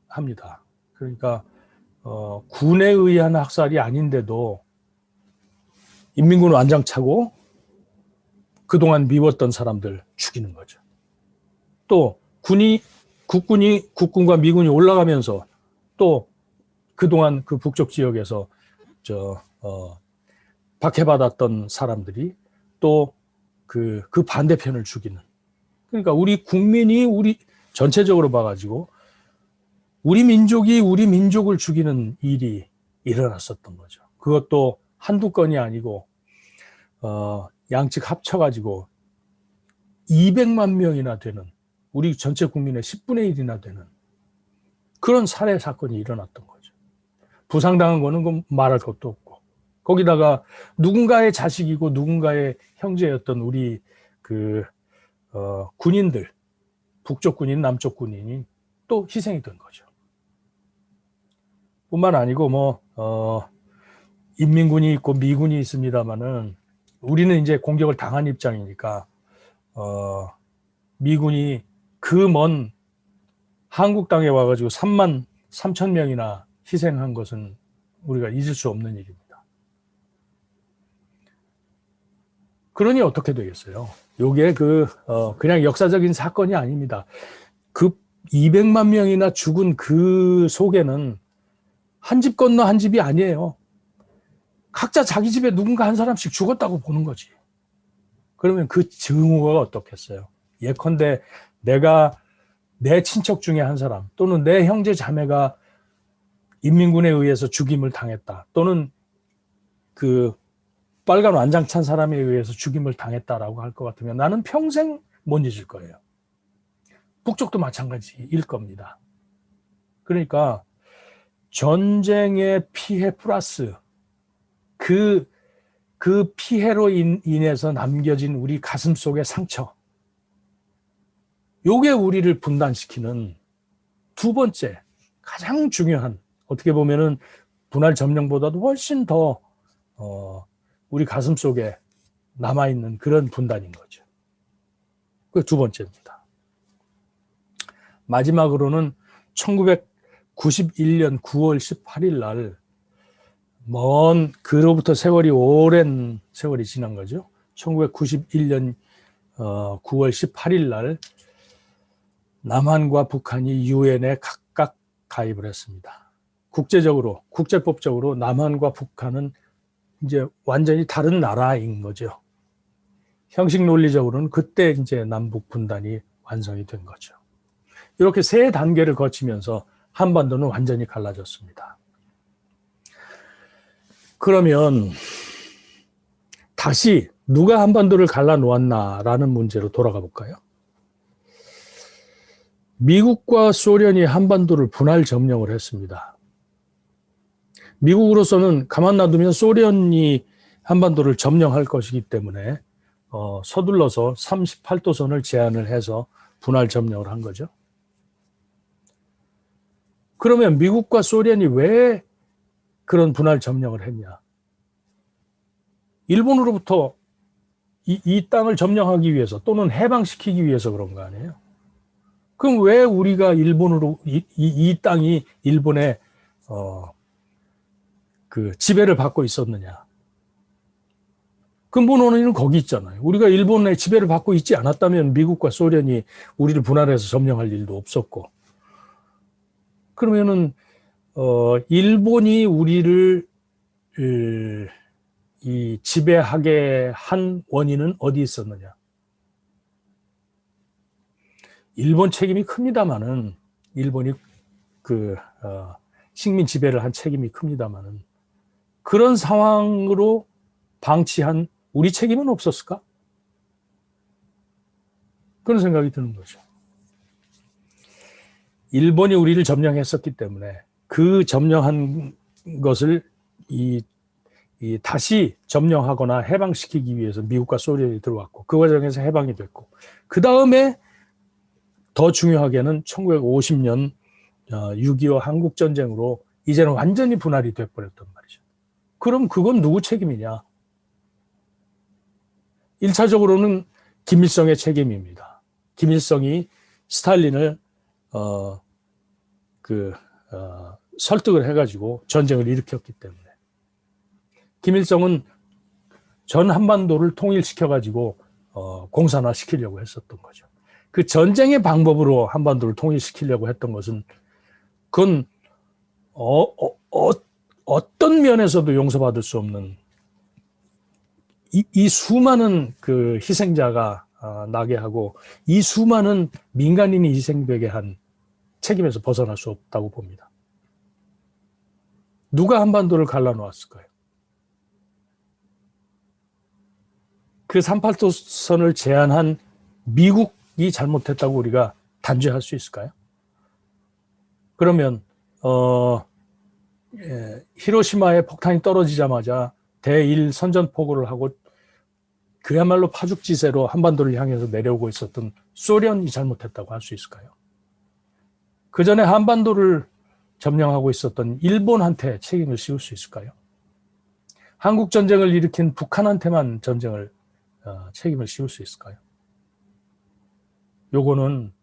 합니다. 그러니까 군에 의한 학살이 아닌데도 인민군 완장 차고 그동안 미웠던 사람들 죽이는 거죠. 또 국군과 미군이 올라가면서 또 그동안 그 북쪽 지역에서 박해받았던 사람들이 또 그 반대편을 죽이는. 그러니까 우리 국민이 우리 전체적으로 봐가지고 우리 민족이 우리 민족을 죽이는 일이 일어났었던 거죠. 그것도 한두 건이 아니고 양측 합쳐가지고 200만 명이나 되는, 우리 전체 국민의 10분의 1이나 되는 그런 살해 사건이 일어났던 거죠. 부상당한 거는 말할 것도 없고, 거기다가 누군가의 자식이고 누군가의 형제였던 우리 군인들, 북쪽 군인, 남쪽 군인이 또 희생이 된 거죠. 뿐만 아니고 인민군이 있고 미군이 있습니다만은 우리는 이제 공격을 당한 입장이니까 미군이 그 먼 한국 땅에 와가지고 3만 3천 명이나 희생한 것은 우리가 잊을 수 없는 일입니다. 그러니 어떻게 되겠어요? 요게 그냥 역사적인 사건이 아닙니다. 그 200만 명이나 죽은 그 속에는 한 집 건너 한 집이 아니에요. 각자 자기 집에 누군가 한 사람씩 죽었다고 보는 거지. 그러면 그 증오가 어떻겠어요? 예컨대 내가 내 친척 중에 한 사람 또는 내 형제 자매가 인민군에 의해서 죽임을 당했다. 또는 그 빨간 완장 찬 사람에 의해서 죽임을 당했다라고 할 것 같으면 나는 평생 못 잊을 거예요. 북쪽도 마찬가지일 겁니다. 그러니까 전쟁의 피해 플러스 그 피해로 인해서 남겨진 우리 가슴 속의 상처, 요게 우리를 분단시키는 두 번째 가장 중요한, 어떻게 보면은 분할 점령보다도 훨씬 더 우리 가슴 속에 남아있는 그런 분단인 거죠. 그게 두 번째입니다. 마지막으로는 91년 9월 18일 날 그로부터 세월이 오랜 세월이 지난 거죠. 1991년 9월 18일 날 남한과 북한이 유엔에 각각 가입을 했습니다. 국제법적으로 남한과 북한은 이제 완전히 다른 나라인 거죠. 형식 논리적으로는 그때 이제 남북 분단이 완성이 된 거죠. 이렇게 세 단계를 거치면서 한반도는 완전히 갈라졌습니다. 그러면 다시 누가 한반도를 갈라놓았나라는 문제로 돌아가 볼까요? 미국과 소련이 한반도를 분할 점령을 했습니다. 미국으로서는 가만 놔두면 소련이 한반도를 점령할 것이기 때문에 서둘러서 38도선을 제안을 해서 분할 점령을 한 거죠. 그러면 미국과 소련이 왜 그런 분할 점령을 했냐? 일본으로부터 이 땅을 점령하기 위해서 또는 해방시키기 위해서 그런 거 아니에요? 그럼 왜 우리가 일본으로 이 땅이 일본의 그 지배를 받고 있었느냐? 근본 원인은 거기 있잖아요. 우리가 일본의 지배를 받고 있지 않았다면 미국과 소련이 우리를 분할해서 점령할 일도 없었고, 그러면은 일본이 우리를 이 지배하게 한 원인은 어디 있었느냐? 일본 책임이 큽니다만은, 일본이 식민 지배를 한 책임이 큽니다만은, 그런 상황으로 방치한 우리 책임은 없었을까? 그런 생각이 드는 거죠. 일본이 우리를 점령했었기 때문에 그 점령한 것을 다시 점령하거나 해방시키기 위해서 미국과 소련이 들어왔고, 그 과정에서 해방이 됐고, 그 다음에 더 중요하게는 1950년 6.25 한국전쟁으로 이제는 완전히 분할이 돼버렸단 말이죠. 그럼 그건 누구 책임이냐? 1차적으로는 김일성의 책임입니다. 김일성이 스탈린을 설득을 해가지고 전쟁을 일으켰기 때문에. 김일성은 전 한반도를 통일시켜가지고 공산화시키려고 했었던 거죠. 그 전쟁의 방법으로 한반도를 통일시키려고 했던 것은 그건 어떤 면에서도 용서받을 수 없는 이 수많은 그 희생자가 나게 하고 이 수많은 민간인이 희생되게 한 책임에서 벗어날 수 없다고 봅니다. 누가 한반도를 갈라놓았을까요? 그 38도선을 제안한 미국이 잘못했다고 우리가 단죄할 수 있을까요? 그러면 히로시마에 폭탄이 떨어지자마자 대1 선전포고를 하고 그야말로 파죽지세로 한반도를 향해서 내려오고 있었던 소련이 잘못했다고 할 수 있을까요? 그 전에 한반도를 점령하고 있었던 일본한테 책임을 씌울 수 있을까요? 한국전쟁을 일으킨 북한한테만 책임을 씌울 수 있을까요? 요거는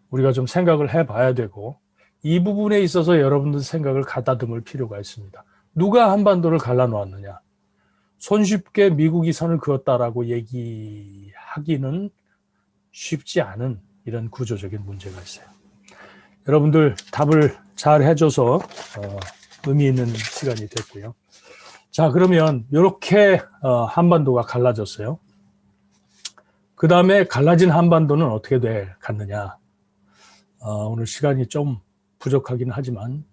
우리가 좀 생각을 해봐야 되고, 이 부분에 있어서 여러분들 생각을 가다듬을 필요가 있습니다. 누가 한반도를 갈라놓았느냐? 손쉽게 미국이 선을 그었다라고 얘기하기는 쉽지 않은 이런 구조적인 문제가 있어요. 여러분들 답을 잘 해줘서 의미 있는 시간이 됐고요. 자, 그러면 이렇게 한반도가 갈라졌어요. 그 다음에 갈라진 한반도는 어떻게 갔느냐? 오늘 시간이 좀 부족하긴 하지만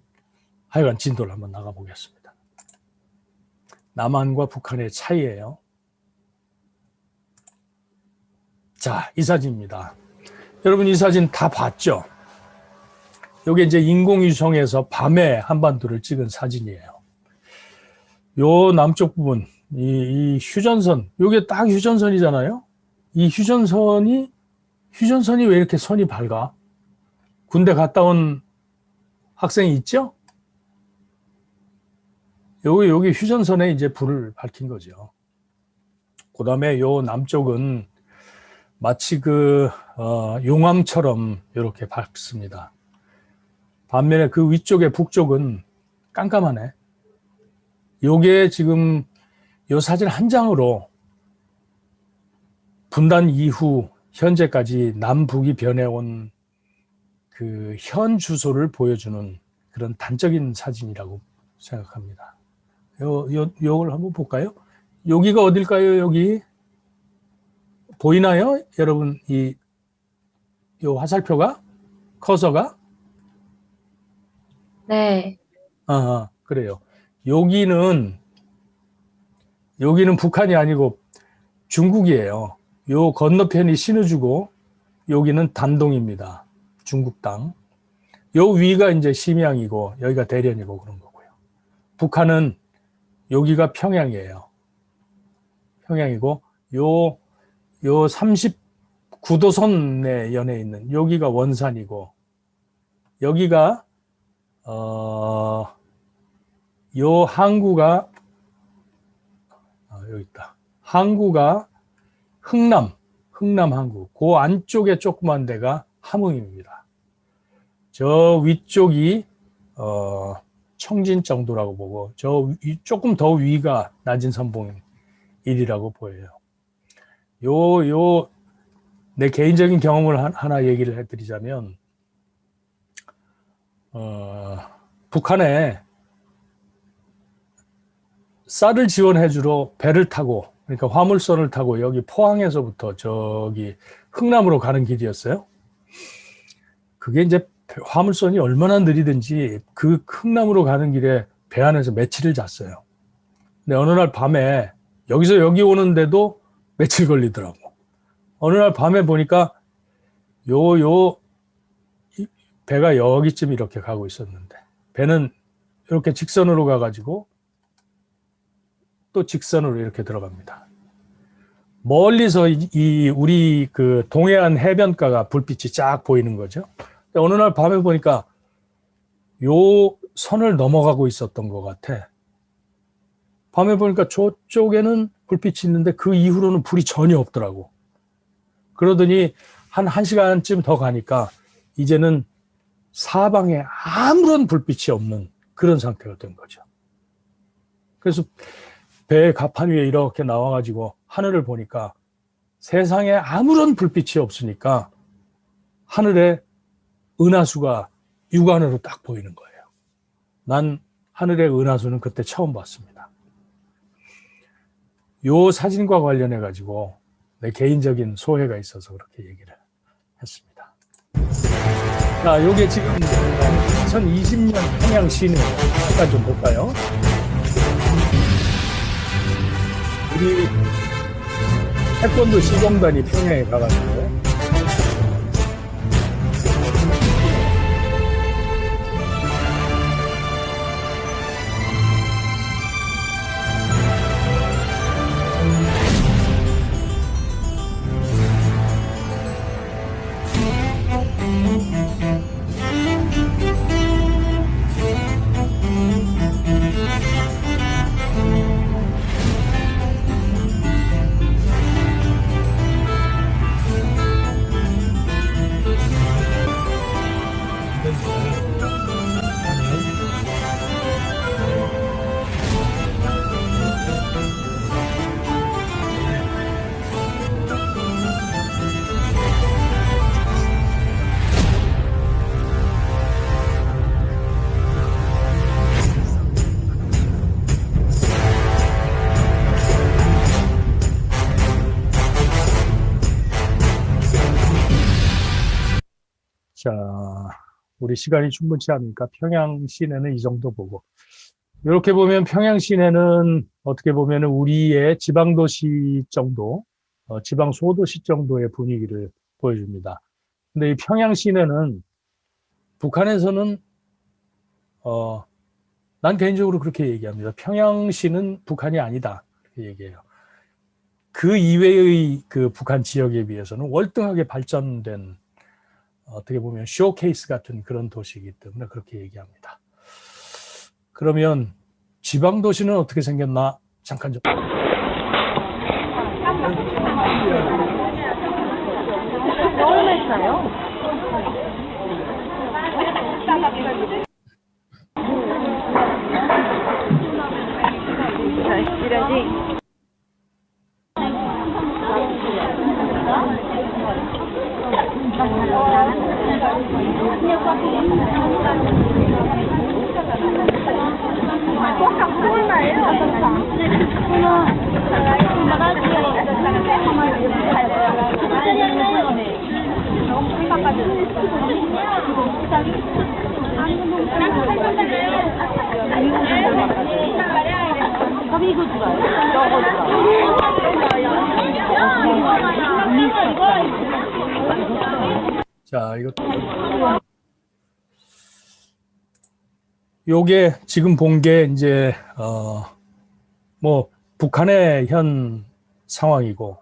하여간 진도를 한번 나가보겠습니다. 남한과 북한의 차이예요. 자, 이 사진입니다. 여러분 이 사진 다 봤죠? 이게 이제 인공위성에서 밤에 한반도를 찍은 사진이에요. 요 남쪽 부분, 이 휴전선, 요게 딱 휴전선이잖아요? 이 휴전선이 왜 이렇게 선이 밝아? 군대 갔다 온 학생이 있죠? 여기 휴전선에 이제 불을 밝힌 거죠. 그 다음에 요 남쪽은 마치 용암처럼 이렇게 밝습니다. 반면에 그 위쪽에 북쪽은 깜깜하네. 요게 지금 요 사진 한 장으로 분단 이후 현재까지 남북이 변해온 그 현 주소를 보여주는 그런 단적인 사진이라고 생각합니다. 요걸 한번 볼까요? 여기가 어딜까요? 여기 보이나요? 여러분 요 화살표가 커서가? 네. 그래요. 여기는 북한이 아니고 중국이에요. 요 건너편이 신의주고 여기는 단동입니다. 중국 땅. 요 위가 이제 심양이고 여기가 대련이고 그런 거고요. 북한은 여기가 평양이에요. 평양이고 요 39도선에 연해 있는 여기가 원산이고 여기가 요 항구가 여기 있다. 항구가 흥남 항구. 그 안쪽에 조그만 데가 함흥입니다. 저 위쪽이 청진 정도라고 보고 조금 더 위가 난진선봉일이라고 보여요. 내 개인적인 경험을 하나 얘기를 해드리자면 북한에 쌀을 지원해주러 배를 타고 그러니까 화물선을 타고 여기 포항에서부터 저기 흥남으로 가는 길이었어요. 그게 이제 화물선이 얼마나 느리든지 그 흥남으로 가는 길에 배 안에서 며칠을 잤어요. 근데 어느 날 밤에 여기서 여기 오는데도 며칠 걸리더라고. 어느 날 밤에 보니까 배가 여기쯤 이렇게 가고 있었는데 배는 이렇게 직선으로 가가지고 또 직선으로 이렇게 들어갑니다. 멀리서 우리 그 동해안 해변가가 불빛이 쫙 보이는 거죠. 어느 날 밤에 보니까 요 선을 넘어가고 있었던 것 같아. 밤에 보니까 저쪽에는 불빛이 있는데 그 이후로는 불이 전혀 없더라고. 그러더니 한 1시간쯤 더 가니까 이제는 사방에 아무런 불빛이 없는 그런 상태가 된 거죠. 그래서 배 가판 위에 이렇게 나와가지고 하늘을 보니까 세상에 아무런 불빛이 없으니까 하늘에 은하수가 육안으로 딱 보이는 거예요. 난 하늘의 은하수는 그때 처음 봤습니다. 요 사진과 관련해 가지고 내 개인적인 소회가 있어서 그렇게 얘기를 했습니다. 자, 요게 지금 2020년 평양 시내 잠깐 좀 볼까요? 우리 태권도 시공단이 평양에 가가지고 자, 우리 시간이 충분치 않으니까 평양 시내는 이 정도 보고 이렇게 보면 평양 시내는 어떻게 보면 우리의 지방도시 정도, 지방 소도시 정도의 분위기를 보여줍니다. 근데 이 평양 시내는 북한에서는 난 개인적으로 그렇게 얘기합니다. 평양시는 북한이 아니다 그렇게 얘기해요. 그 이외의 그 북한 지역에 비해서는 월등하게 발전된 어떻게 보면 쇼케이스 같은 그런 도시이기 때문에 그렇게 얘기합니다. 그러면 지방 도시는 어떻게 생겼나 잠깐 좀. 하나요? 이러지. 자, 요게 지금 본 게 이제 뭐 북한의 현 상황이고,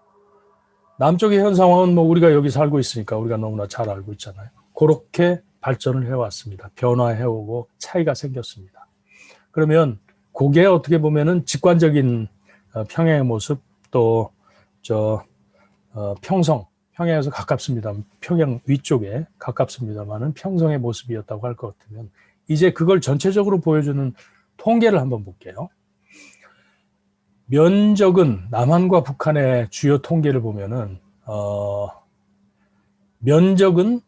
남쪽의 현 상황은 뭐 우리가 여기 살고 있으니까 우리가 너무나 잘 알고 있잖아요. 그렇게 발전을 해왔습니다. 변화해오고 차이가 생겼습니다. 그러면 그게 어떻게 보면은 직관적인 평양의 모습, 또 평양에서 가깝습니다. 평양 위쪽에 가깝습니다만은 평성의 모습이었다고 할 것 같으면, 이제 그걸 전체적으로 보여주는 통계를 한번 볼게요. 면적은 남한과 북한의 주요 통계를 보면은 면적은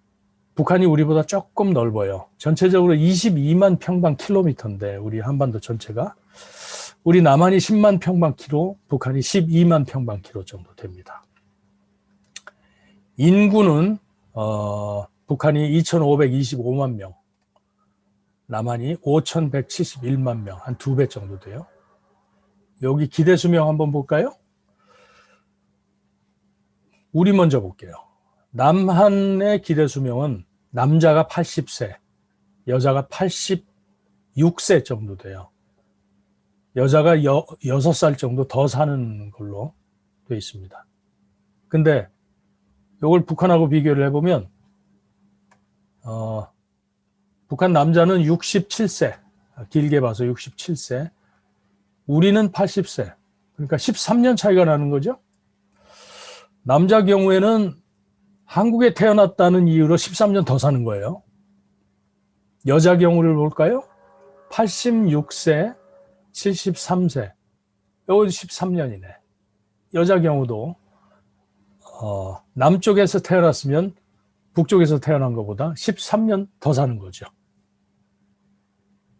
북한이 우리보다 조금 넓어요. 전체적으로 22만 평방킬로미터인데 우리 한반도 전체가, 우리 남한이 10만 평방킬로, 북한이 12만 평방킬로 정도 됩니다. 인구는 북한이 2,525만 명, 남한이 5,171만 명, 한 2배 정도 돼요. 여기 기대 수명 한번 볼까요? 우리 먼저 볼게요. 남한의 기대 수명은 남자가 80세, 여자가 86세 정도 돼요. 여자가 6살 정도 더 사는 걸로 되어 있습니다. 근데 이걸 북한하고 비교를 해보면 북한 남자는 67세, 길게 봐서 67세, 우리는 80세, 그러니까 13년 차이가 나는 거죠. 남자 경우에는 한국에 태어났다는 이유로 13년 더 사는 거예요. 여자 경우를 볼까요? 86세, 73세, 이건 13년이네. 여자 경우도 남쪽에서 태어났으면 북쪽에서 태어난 것보다 13년 더 사는 거죠.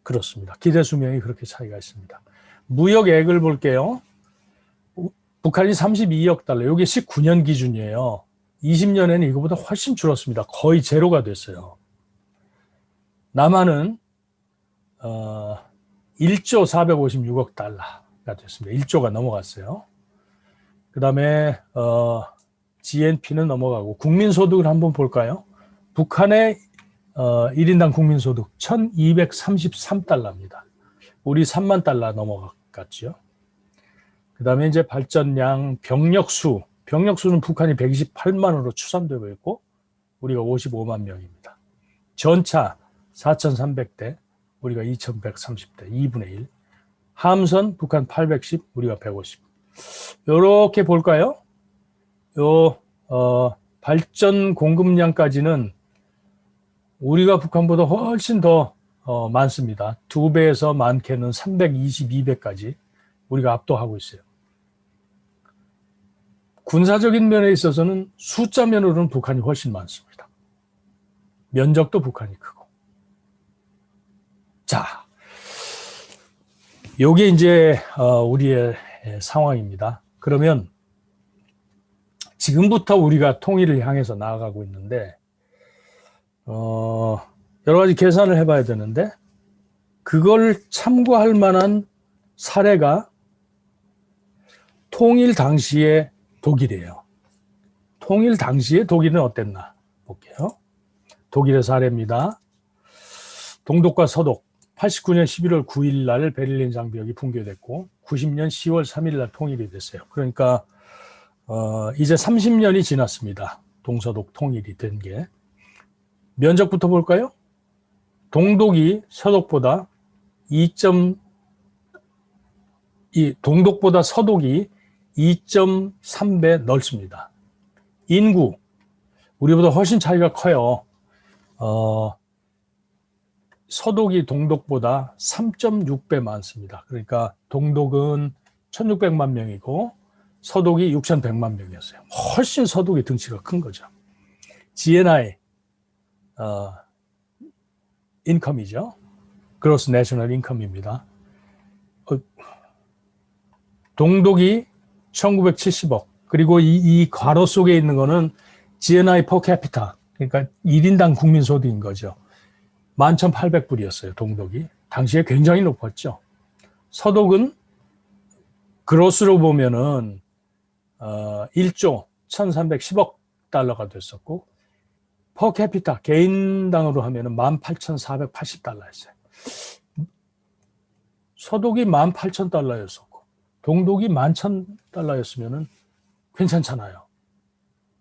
그렇습니다. 기대 수명이 그렇게 차이가 있습니다. 무역액을 볼게요. 북한이 32억 달러, 이게 19년 기준이에요. 20년에는 이거보다 훨씬 줄었습니다. 거의 제로가 됐어요. 남한은 1조 456억 달러가 됐습니다. 1조가 넘어갔어요. 그 다음에 GNP는 넘어가고, 국민소득을 한번 볼까요? 북한의 1인당 국민소득 1233달러입니다. 우리 3만 달러 넘어갔죠. 그 다음에 이제 발전량, 병력수는 북한이 128만으로 추산되고 있고 우리가 55만 명입니다. 전차 4,300대, 우리가 2,130대, 2분의 1. 함선 북한 810, 우리가 150. 이렇게 볼까요? 발전 공급량까지는 우리가 북한보다 훨씬 더 많습니다. 2배에서 많게는 322배까지 우리가 압도하고 있어요. 군사적인 면에 있어서는 숫자 면으로는 북한이 훨씬 많습니다. 면적도 북한이 크고. 자, 요게 이제 우리의 상황입니다. 그러면 지금부터 우리가 통일을 향해서 나아가고 있는데 여러 가지 계산을 해봐야 되는데, 그걸 참고할 만한 사례가 통일 당시의 독일이에요. 통일 당시에 독일은 어땠나 볼게요. 독일의 사례입니다. 동독과 서독, 89년 11월 9일 날 베를린 장벽이 붕괴됐고 90년 10월 3일 날 통일이 됐어요. 그러니까 이제 30년이 지났습니다. 동서독 통일이 된 게. 면적부터 볼까요? 동독이 서독보다 동독보다 서독이 2.3배 넓습니다. 인구, 우리보다 훨씬 차이가 커요. 서독이 동독보다 3.6배 많습니다. 그러니까 동독은 1600만 명이고 서독이 6100만 명이었어요. 훨씬 서독이 등치가 큰 거죠. GNI 인컴이죠. 그로스 내셔널 인컴입니다. 동독이 1970억, 그리고 이 괄호 속에 있는 거는 GNI per capita, 그러니까 1인당 국민소득인 거죠. 11,800불이었어요, 동독이. 당시에 굉장히 높았죠. 서독은 그로스로 보면은 1조 1,310억 달러가 됐었고, per capita, 개인당으로 하면은 18,480달러였어요. 서독이 18,000달러였었고, 동독이 11,000달러였으면은 괜찮잖아요.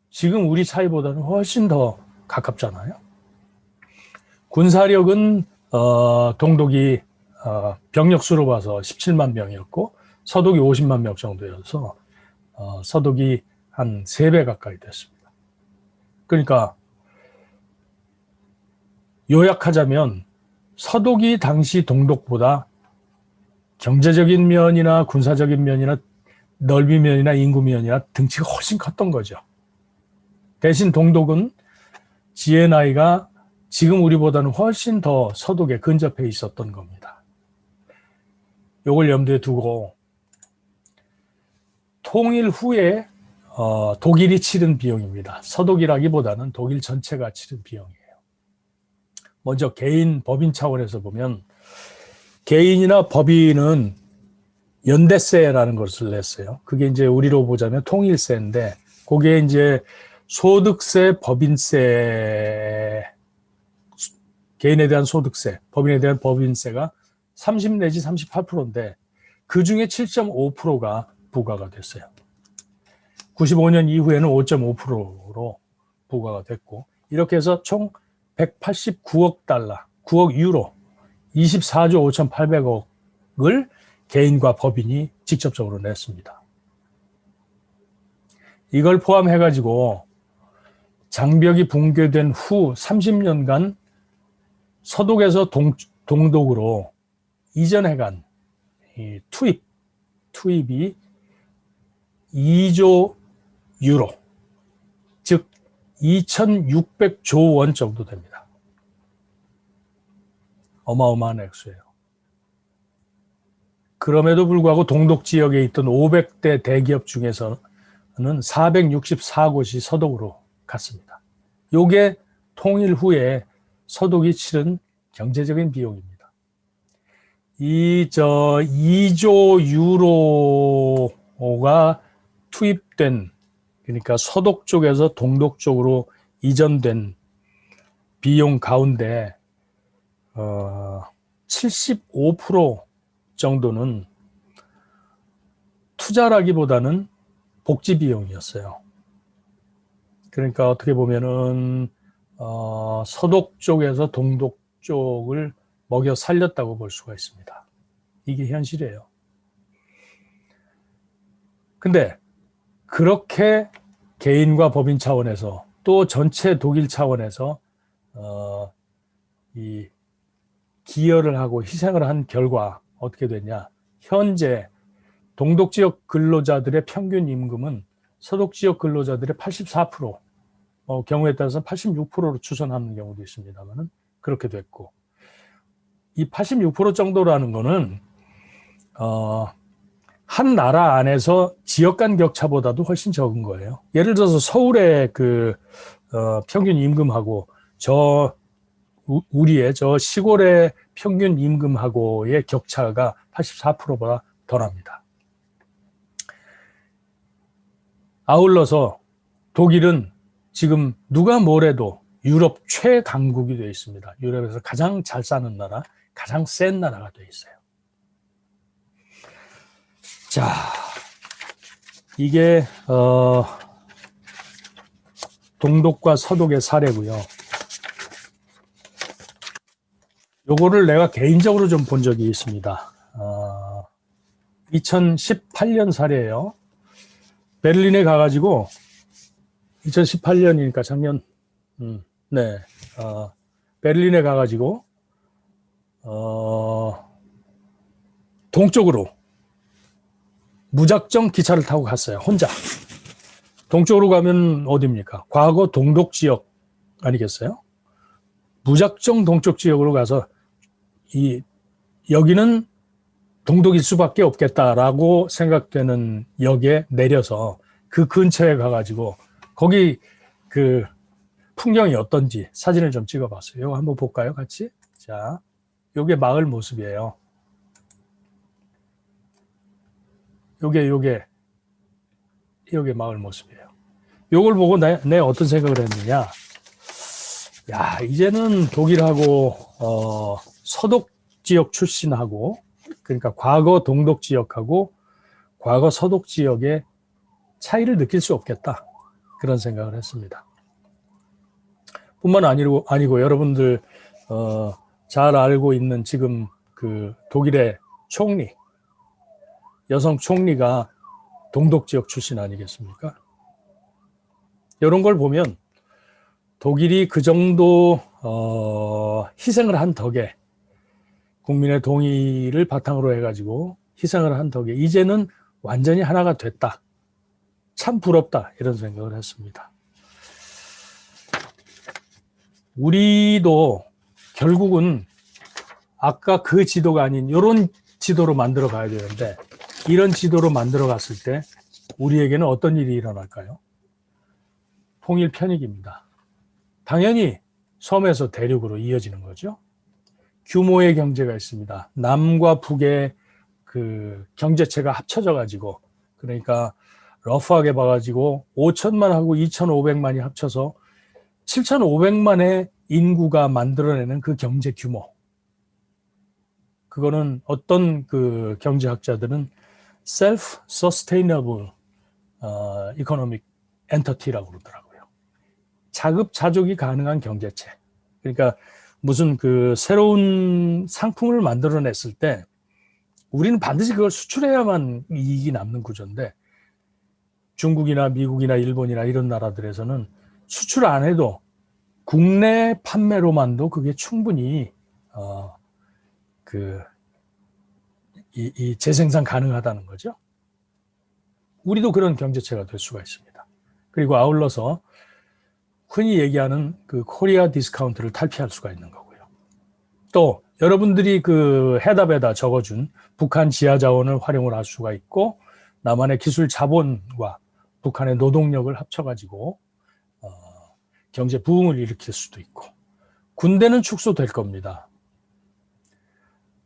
지금 우리 차이보다는 훨씬 더 가깝잖아요. 군사력은 동독이 병력 수로 봐서 17만 명이었고 서독이 50만 명 정도여서 서독이 한 3배 가까이 됐습니다. 그러니까 요약하자면 서독이 당시 동독보다 경제적인 면이나 군사적인 면이나 넓이 면이나 인구 면이나 등치가 훨씬 컸던 거죠. 대신 동독은 GNI가 지금 우리보다는 훨씬 더 서독에 근접해 있었던 겁니다. 이걸 염두에 두고 통일 후에 독일이 치른 비용입니다. 서독이라기보다는 독일 전체가 치른 비용이에요. 먼저 개인, 법인 차원에서 보면 개인이나 법인은 연대세라는 것을 냈어요. 그게 이제 우리로 보자면 통일세인데 그게 이제 소득세, 법인세, 개인에 대한 소득세, 법인에 대한 법인세가 30 내지 38%인데 그 중에 7.5%가 부과가 됐어요. 95년 이후에는 5.5%로 부과가 됐고 이렇게 해서 총 189억 달러, 9억 유로, 24조 5,800억을 개인과 법인이 직접적으로 냈습니다. 이걸 포함해가지고 장벽이 붕괴된 후 30년간 서독에서 동독으로 이전해간 이 투입이 2조 유로, 즉 2,600조 원 정도 됩니다. 어마어마한 액수예요. 그럼에도 불구하고 동독 지역에 있던 500대 대기업 중에서는 464곳이 서독으로 갔습니다. 이게 통일 후에 서독이 치른 경제적인 비용입니다. 2조 유로가 투입된, 그러니까 서독 쪽에서 동독 쪽으로 이전된 비용 가운데 75% 정도는 투자라기보다는 복지 비용이었어요. 그러니까 어떻게 보면은 서독 쪽에서 동독 쪽을 먹여 살렸다고 볼 수가 있습니다. 이게 현실이에요. 근데 그렇게 개인과 법인 차원에서 또 전체 독일 차원에서 이 기여를 하고 희생을 한 결과 어떻게 됐냐? 현재 동독 지역 근로자들의 평균 임금은 서독 지역 근로자들의 84%, 경우에 따라서 86%로 추산하는 경우도 있습니다만은 그렇게 됐고, 이 86% 정도라는 거는 한 나라 안에서 지역 간 격차보다도 훨씬 적은 거예요. 예를 들어서 서울의 그 평균 임금하고 우리의 저 시골의 평균 임금하고의 격차가 84%보다 덜합니다. 아울러서 독일은 지금 누가 뭐래도 유럽 최강국이 되어 있습니다. 유럽에서 가장 잘 사는 나라, 가장 센 나라가 되어 있어요. 자, 이게 동독과 서독의 사례고요. 요거를 내가 개인적으로 좀 본 적이 있습니다. 2018년 사례예요. 베를린에 가가지고 2018년이니까 작년, 네, 베를린에 가가지고, 동쪽으로 무작정 기차를 타고 갔어요. 혼자. 동쪽으로 가면 어디입니까? 과거 동독 지역 아니겠어요? 무작정 동쪽 지역으로 가서 여기는 동독일 수밖에 없겠다라고 생각되는 역에 내려서 그 근처에 가가지고 거기 그 풍경이 어떤지 사진을 좀 찍어봤어요. 이거 한번 볼까요, 같이? 자, 요게 마을 모습이에요. 요게 마을 모습이에요. 요걸 보고 내 어떤 생각을 했느냐? 야, 이제는 독일하고 서독 지역 출신하고, 그러니까 과거 동독 지역하고 과거 서독 지역의 차이를 느낄 수 없겠다, 그런 생각을 했습니다. 뿐만 아니고 여러분들 잘 알고 있는 지금 그 독일의 총리, 여성 총리가 동독 지역 출신 아니겠습니까? 이런 걸 보면 독일이 그 정도 희생을 한 덕에, 국민의 동의를 바탕으로 해가지고 희생을 한 덕에 이제는 완전히 하나가 됐다. 참 부럽다, 이런 생각을 했습니다. 우리도 결국은 아까 그 지도가 아닌 이런 지도로 만들어 가야 되는데, 이런 지도로 만들어 갔을 때 우리에게는 어떤 일이 일어날까요? 통일 편익입니다. 당연히 섬에서 대륙으로 이어지는 거죠. 규모의 경제가 있습니다. 남과 북의 그 경제체가 합쳐져 가지고, 그러니까 러프하게 봐가지고 5천만하고 2,500만이 합쳐서 7,500만의 인구가 만들어내는 그 경제 규모. 그거는 어떤 그 경제학자들은 self-sustainable economic entity라고 그러더라고요. 자급자족이 가능한 경제체. 그러니까 무슨 그 새로운 상품을 만들어냈을 때 우리는 반드시 그걸 수출해야만 이익이 남는 구조인데, 중국이나 미국이나 일본이나 이런 나라들에서는 수출 안 해도 국내 판매로만도 그게 충분히 이 재생산 가능하다는 거죠. 우리도 그런 경제체가 될 수가 있습니다. 그리고 아울러서 흔히 얘기하는 그 코리아 디스카운트를 탈피할 수가 있는 거고요. 또 여러분들이 그 해답에다 적어준 북한 지하 자원을 활용을 할 수가 있고, 남한의 기술 자본과 북한의 노동력을 합쳐가지고 경제 부흥을 일으킬 수도 있고, 군대는 축소될 겁니다.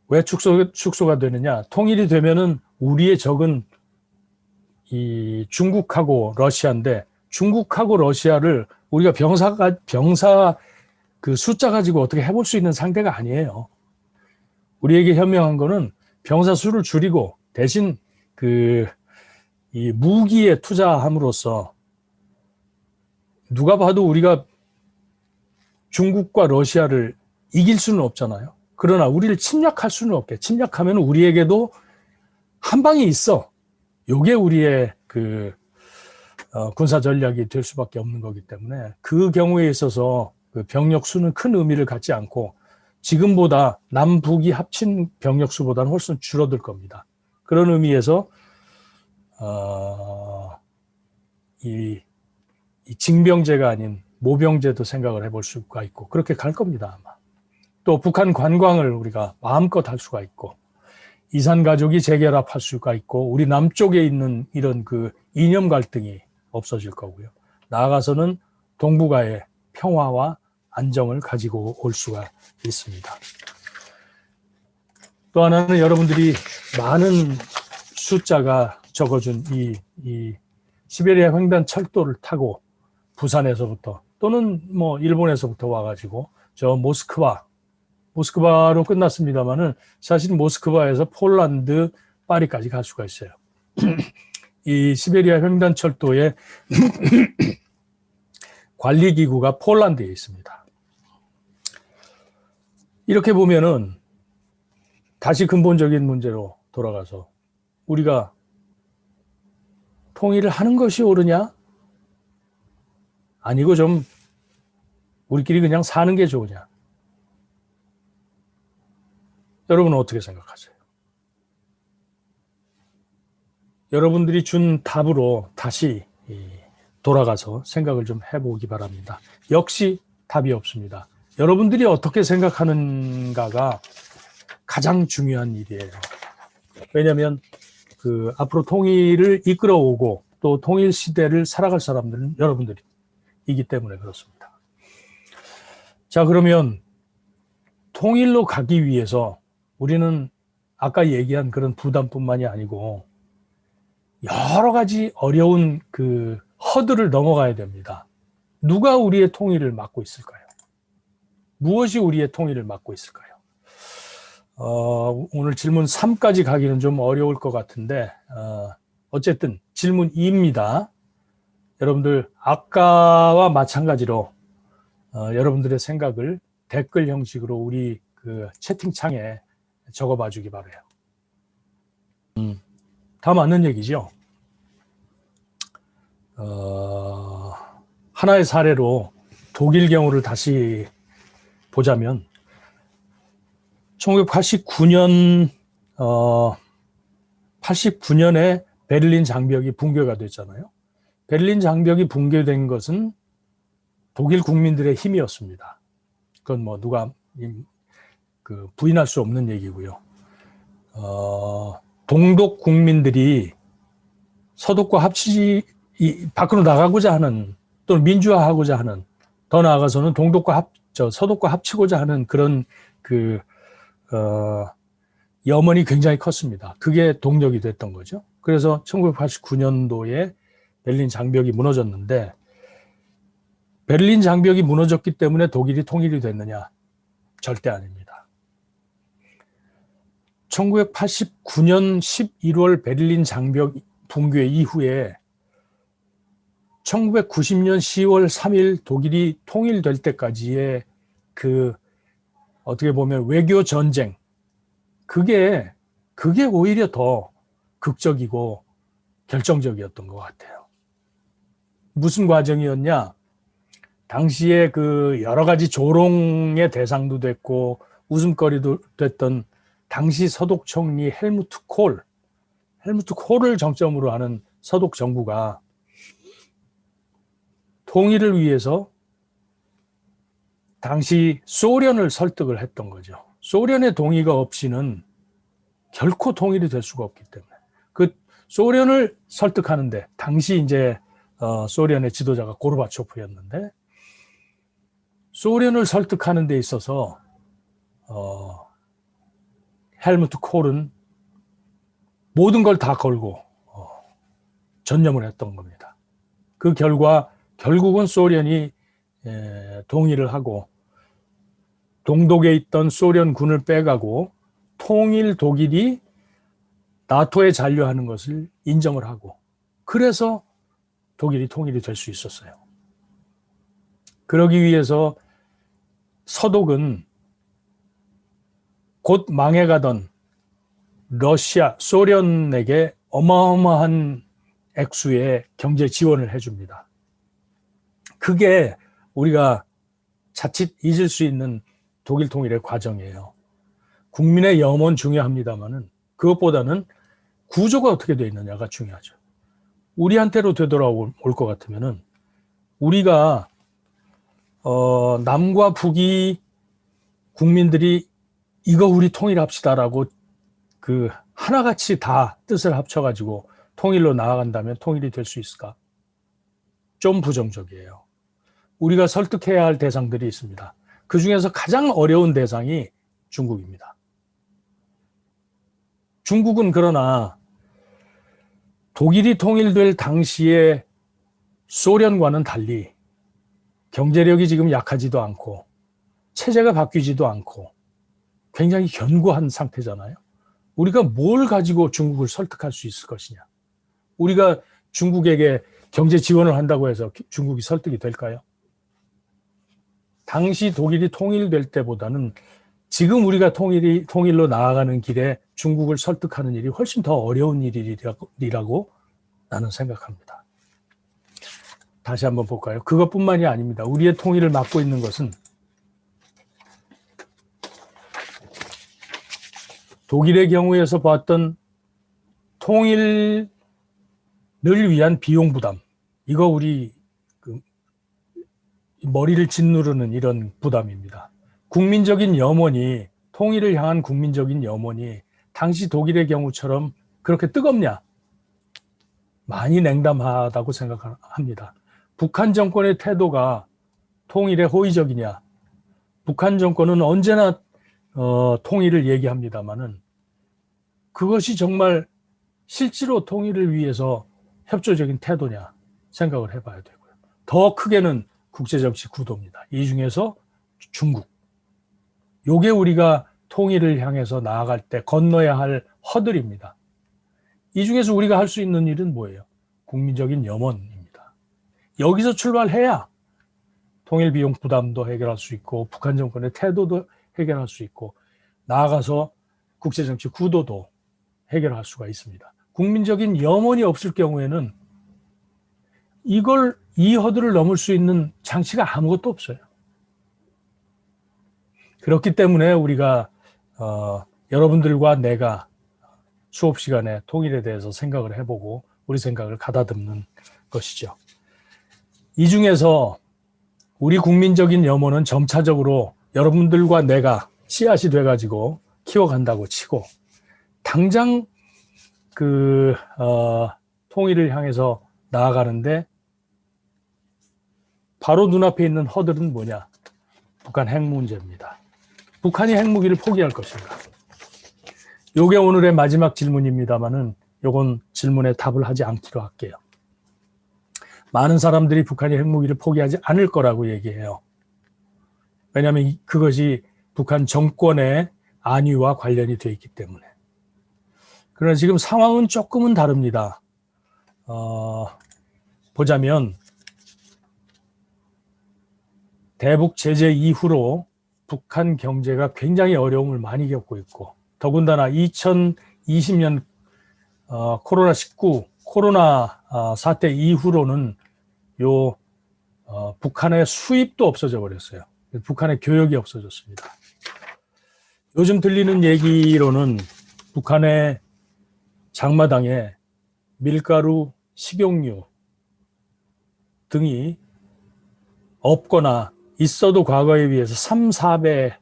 왜 축소가 되느냐? 통일이 되면은 우리의 적은 이 중국하고 러시아인데, 중국하고 러시아를 우리가 병사 그 숫자 가지고 어떻게 해볼 수 있는 상대가 아니에요. 우리에게 현명한 거는 병사 수를 줄이고 대신 이 무기에 투자함으로써, 누가 봐도 우리가 중국과 러시아를 이길 수는 없잖아요. 그러나 우리를 침략할 수는 없게, 침략하면 우리에게도 한 방이 있어. 요게 우리의 군사 전략이 될 수밖에 없는 거기 때문에, 그 경우에 있어서 그 병력 수는 큰 의미를 갖지 않고 지금보다 남북이 합친 병력 수보다는 훨씬 줄어들 겁니다. 그런 의미에서 이 징병제가 아닌 모병제도 생각을 해볼 수가 있고, 그렇게 갈 겁니다, 아마. 또 북한 관광을 우리가 마음껏 할 수가 있고, 이산 가족이 재결합할 수가 있고, 우리 남쪽에 있는 이런 그 이념 갈등이 없어질 거고요. 나아가서는 동북아의 평화와 안정을 가지고 올 수가 있습니다. 또 하나는 여러분들이 많은 숫자가 적어준 이 시베리아 횡단 철도를 타고 부산에서부터, 또는 뭐 일본에서부터 와가지고 저 모스크바로 끝났습니다만은, 사실 모스크바에서 폴란드, 파리까지 갈 수가 있어요. 이 시베리아 횡단 철도의 관리기구가 폴란드에 있습니다. 이렇게 보면은 다시 근본적인 문제로 돌아가서, 우리가 통일을 하는 것이 옳으냐, 아니고 좀 우리끼리 그냥 사는 게 좋으냐? 여러분은 어떻게 생각하세요? 여러분들이 준 답으로 다시 돌아가서 생각을 좀 해보기 바랍니다. 역시 답이 없습니다. 여러분들이 어떻게 생각하는가가 가장 중요한 일이에요. 왜냐하면 앞으로 통일을 이끌어오고 또 통일 시대를 살아갈 사람들은 여러분들이기 때문에 그렇습니다. 자, 그러면 통일로 가기 위해서 우리는 아까 얘기한 그런 부담뿐만이 아니고 여러 가지 어려운 허들을 넘어가야 됩니다. 누가 우리의 통일을 막고 있을까요? 무엇이 우리의 통일을 막고 있을까요? 오늘 질문 3까지 가기는 좀 어려울 것 같은데 어쨌든 질문 2입니다. 여러분들 아까와 마찬가지로 여러분들의 생각을 댓글 형식으로 우리 채팅창에 적어봐 주기 바라요. 다 맞는 얘기죠. 하나의 사례로 독일 경우를 다시 보자면 1989년에 베를린 장벽이 붕괴가 됐잖아요. 베를린 장벽이 붕괴된 것은 독일 국민들의 힘이었습니다. 그건 뭐 누가 부인할 수 없는 얘기고요. 동독 국민들이 서독과 밖으로 나가고자 하는 또는 민주화하고자 하는 더 나아가서는 서독과 합치고자 하는 그런 염원이 굉장히 컸습니다. 그게 동력이 됐던 거죠. 그래서 1989년도에 베를린 장벽이 무너졌는데 베를린 장벽이 무너졌기 때문에 독일이 통일이 됐느냐? 절대 아닙니다. 1989년 11월 베를린 장벽 붕괴 이후에 1990년 10월 3일 독일이 통일될 때까지의 어떻게 보면 외교 전쟁, 그게 오히려 더 극적이고 결정적이었던 것 같아요. 무슨 과정이었냐? 당시에 여러 가지 조롱의 대상도 됐고 웃음거리도 됐던 당시 서독 총리 헬무트 콜을 정점으로 하는 서독 정부가 통일을 위해서 당시 소련을 설득을 했던 거죠. 소련의 동의가 없이는 결코 통일이 될 수가 없기 때문에 소련을 설득하는데 당시 이제 소련의 지도자가 고르바초프였는데 소련을 설득하는 데 있어서 헬무트 콜은 모든 걸 다 걸고 전념을 했던 겁니다. 그 결과 결국은 소련이 동의를 하고 동독에 있던 소련군을 빼가고 통일 독일이 나토에 잔류하는 것을 인정을 하고 그래서 독일이 통일이 될 수 있었어요. 그러기 위해서 서독은 곧 망해가던 소련에게 어마어마한 액수의 경제 지원을 해줍니다. 그게 우리가 자칫 잊을 수 있는 독일 통일의 과정이에요. 국민의 염원 중요합니다만은 그것보다는 구조가 어떻게 되어 있느냐가 중요하죠. 우리한테로 되돌아올 것 같으면은 우리가 남과 북이 국민들이 이거 우리 통일합시다라고 하나같이 다 뜻을 합쳐가지고 통일로 나아간다면 통일이 될 수 있을까? 좀 부정적이에요. 우리가 설득해야 할 대상들이 있습니다. 그 중에서 가장 어려운 대상이 중국입니다. 중국은 그러나 독일이 통일될 당시에 소련과는 달리 경제력이 지금 약하지도 않고 체제가 바뀌지도 않고 굉장히 견고한 상태잖아요. 우리가 뭘 가지고 중국을 설득할 수 있을 것이냐. 우리가 중국에게 경제 지원을 한다고 해서 중국이 설득이 될까요? 당시 독일이 통일될 때보다는 지금 우리가 통일로 나아가는 길에 중국을 설득하는 일이 훨씬 더 어려운 일이라고 나는 생각합니다. 다시 한번 볼까요? 그것뿐만이 아닙니다. 우리의 통일을 막고 있는 것은 독일의 경우에서 봤던 통일을 위한 비용 부담, 이거 우리 머리를 짓누르는 이런 부담입니다. 국민적인 염원이, 통일을 향한 국민적인 염원이 당시 독일의 경우처럼 그렇게 뜨겁냐? 많이 냉담하다고 생각합니다. 북한 정권의 태도가 통일에 호의적이냐? 북한 정권은 언제나 통일을 얘기합니다마는 그것이 정말 실제로 통일을 위해서 협조적인 태도냐 생각을 해봐야 되고요. 더 크게는 국제정치 구도입니다. 이 중에서 중국. 요게 우리가 통일을 향해서 나아갈 때 건너야 할 허들입니다. 이 중에서 우리가 할 수 있는 일은 뭐예요? 국민적인 염원입니다. 여기서 출발해야 통일 비용 부담도 해결할 수 있고 북한 정권의 태도도 해결할 수 있고 나아가서 국제정치 구도도 해결할 수가 있습니다. 국민적인 염원이 없을 경우에는 이 허들을 넘을 수 있는 장치가 아무것도 없어요. 그렇기 때문에 우리가 여러분들과 내가 수업 시간에 통일에 대해서 생각을 해보고 우리 생각을 가다듬는 것이죠. 이 중에서 우리 국민적인 염원은 점차적으로 여러분들과 내가 씨앗이 돼가지고 키워간다고 치고 당장 통일을 향해서 나아가는데 바로 눈앞에 있는 허들은 뭐냐? 북한 핵 문제입니다. 북한이 핵무기를 포기할 것인가? 요게 오늘의 마지막 질문입니다만은 요건 질문에 답을 하지 않기로 할게요. 많은 사람들이 북한이 핵무기를 포기하지 않을 거라고 얘기해요. 왜냐하면 그것이 북한 정권의 안위와 관련이 되어 있기 때문에. 그러나 지금 상황은 조금은 다릅니다. 보자면 대북 제재 이후로 북한 경제가 굉장히 어려움을 많이 겪고 있고 더군다나 2020년 코로나19 코로나 사태 이후로는 북한의 수입도 없어져 버렸어요. 북한의 교역이 없어졌습니다. 요즘 들리는 얘기로는 북한의 장마당에 밀가루, 식용유 등이 없거나 있어도 과거에 비해서 3, 4배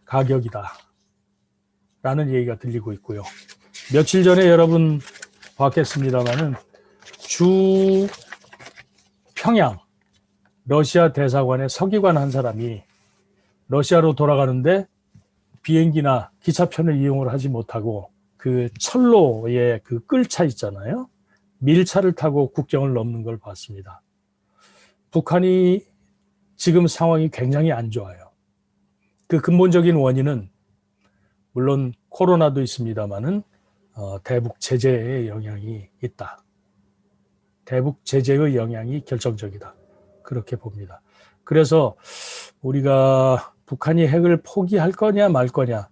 가격이다 라는 얘기가 들리고 있고요. 며칠 전에 여러분 봤겠습니다마는 주 평양 러시아 대사관의 서기관 한 사람이 러시아로 돌아가는데 비행기나 기차편을 이용을 하지 못하고 그 철로의 그 끌차 있잖아요. 밀차를 타고 국경을 넘는 걸 봤습니다. 북한이 지금 상황이 굉장히 안 좋아요. 그 근본적인 원인은 물론 코로나도 있습니다만은 대북 제재의 영향이 있다. 대북 제재의 영향이 결정적이다. 그렇게 봅니다. 그래서 우리가 북한이 핵을 포기할 거냐 말 거냐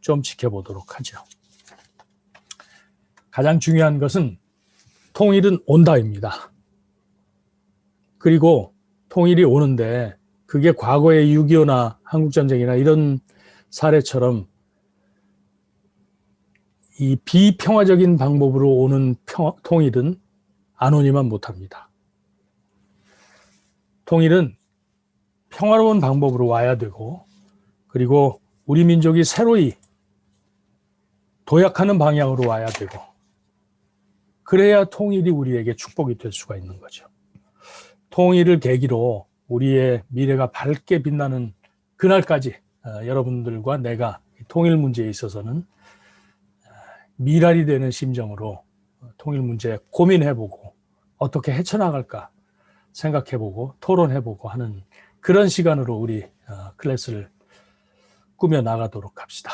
좀 지켜보도록 하죠. 가장 중요한 것은 통일은 온다입니다. 그리고 통일이 오는데 그게 과거의 6.25나 한국전쟁이나 이런 사례처럼 이 비평화적인 방법으로 오는 통일은 안 오니만 못합니다. 통일은 평화로운 방법으로 와야 되고 그리고 우리 민족이 새로이 도약하는 방향으로 와야 되고 그래야 통일이 우리에게 축복이 될 수가 있는 거죠. 통일을 계기로 우리의 미래가 밝게 빛나는 그날까지 여러분들과 내가 통일 문제에 있어서는 미랄이 되는 심정으로 통일 문제 고민해보고 어떻게 헤쳐나갈까 생각해보고 토론해보고 하는 그런 시간으로 우리 클래스를 꾸며나가도록 합시다.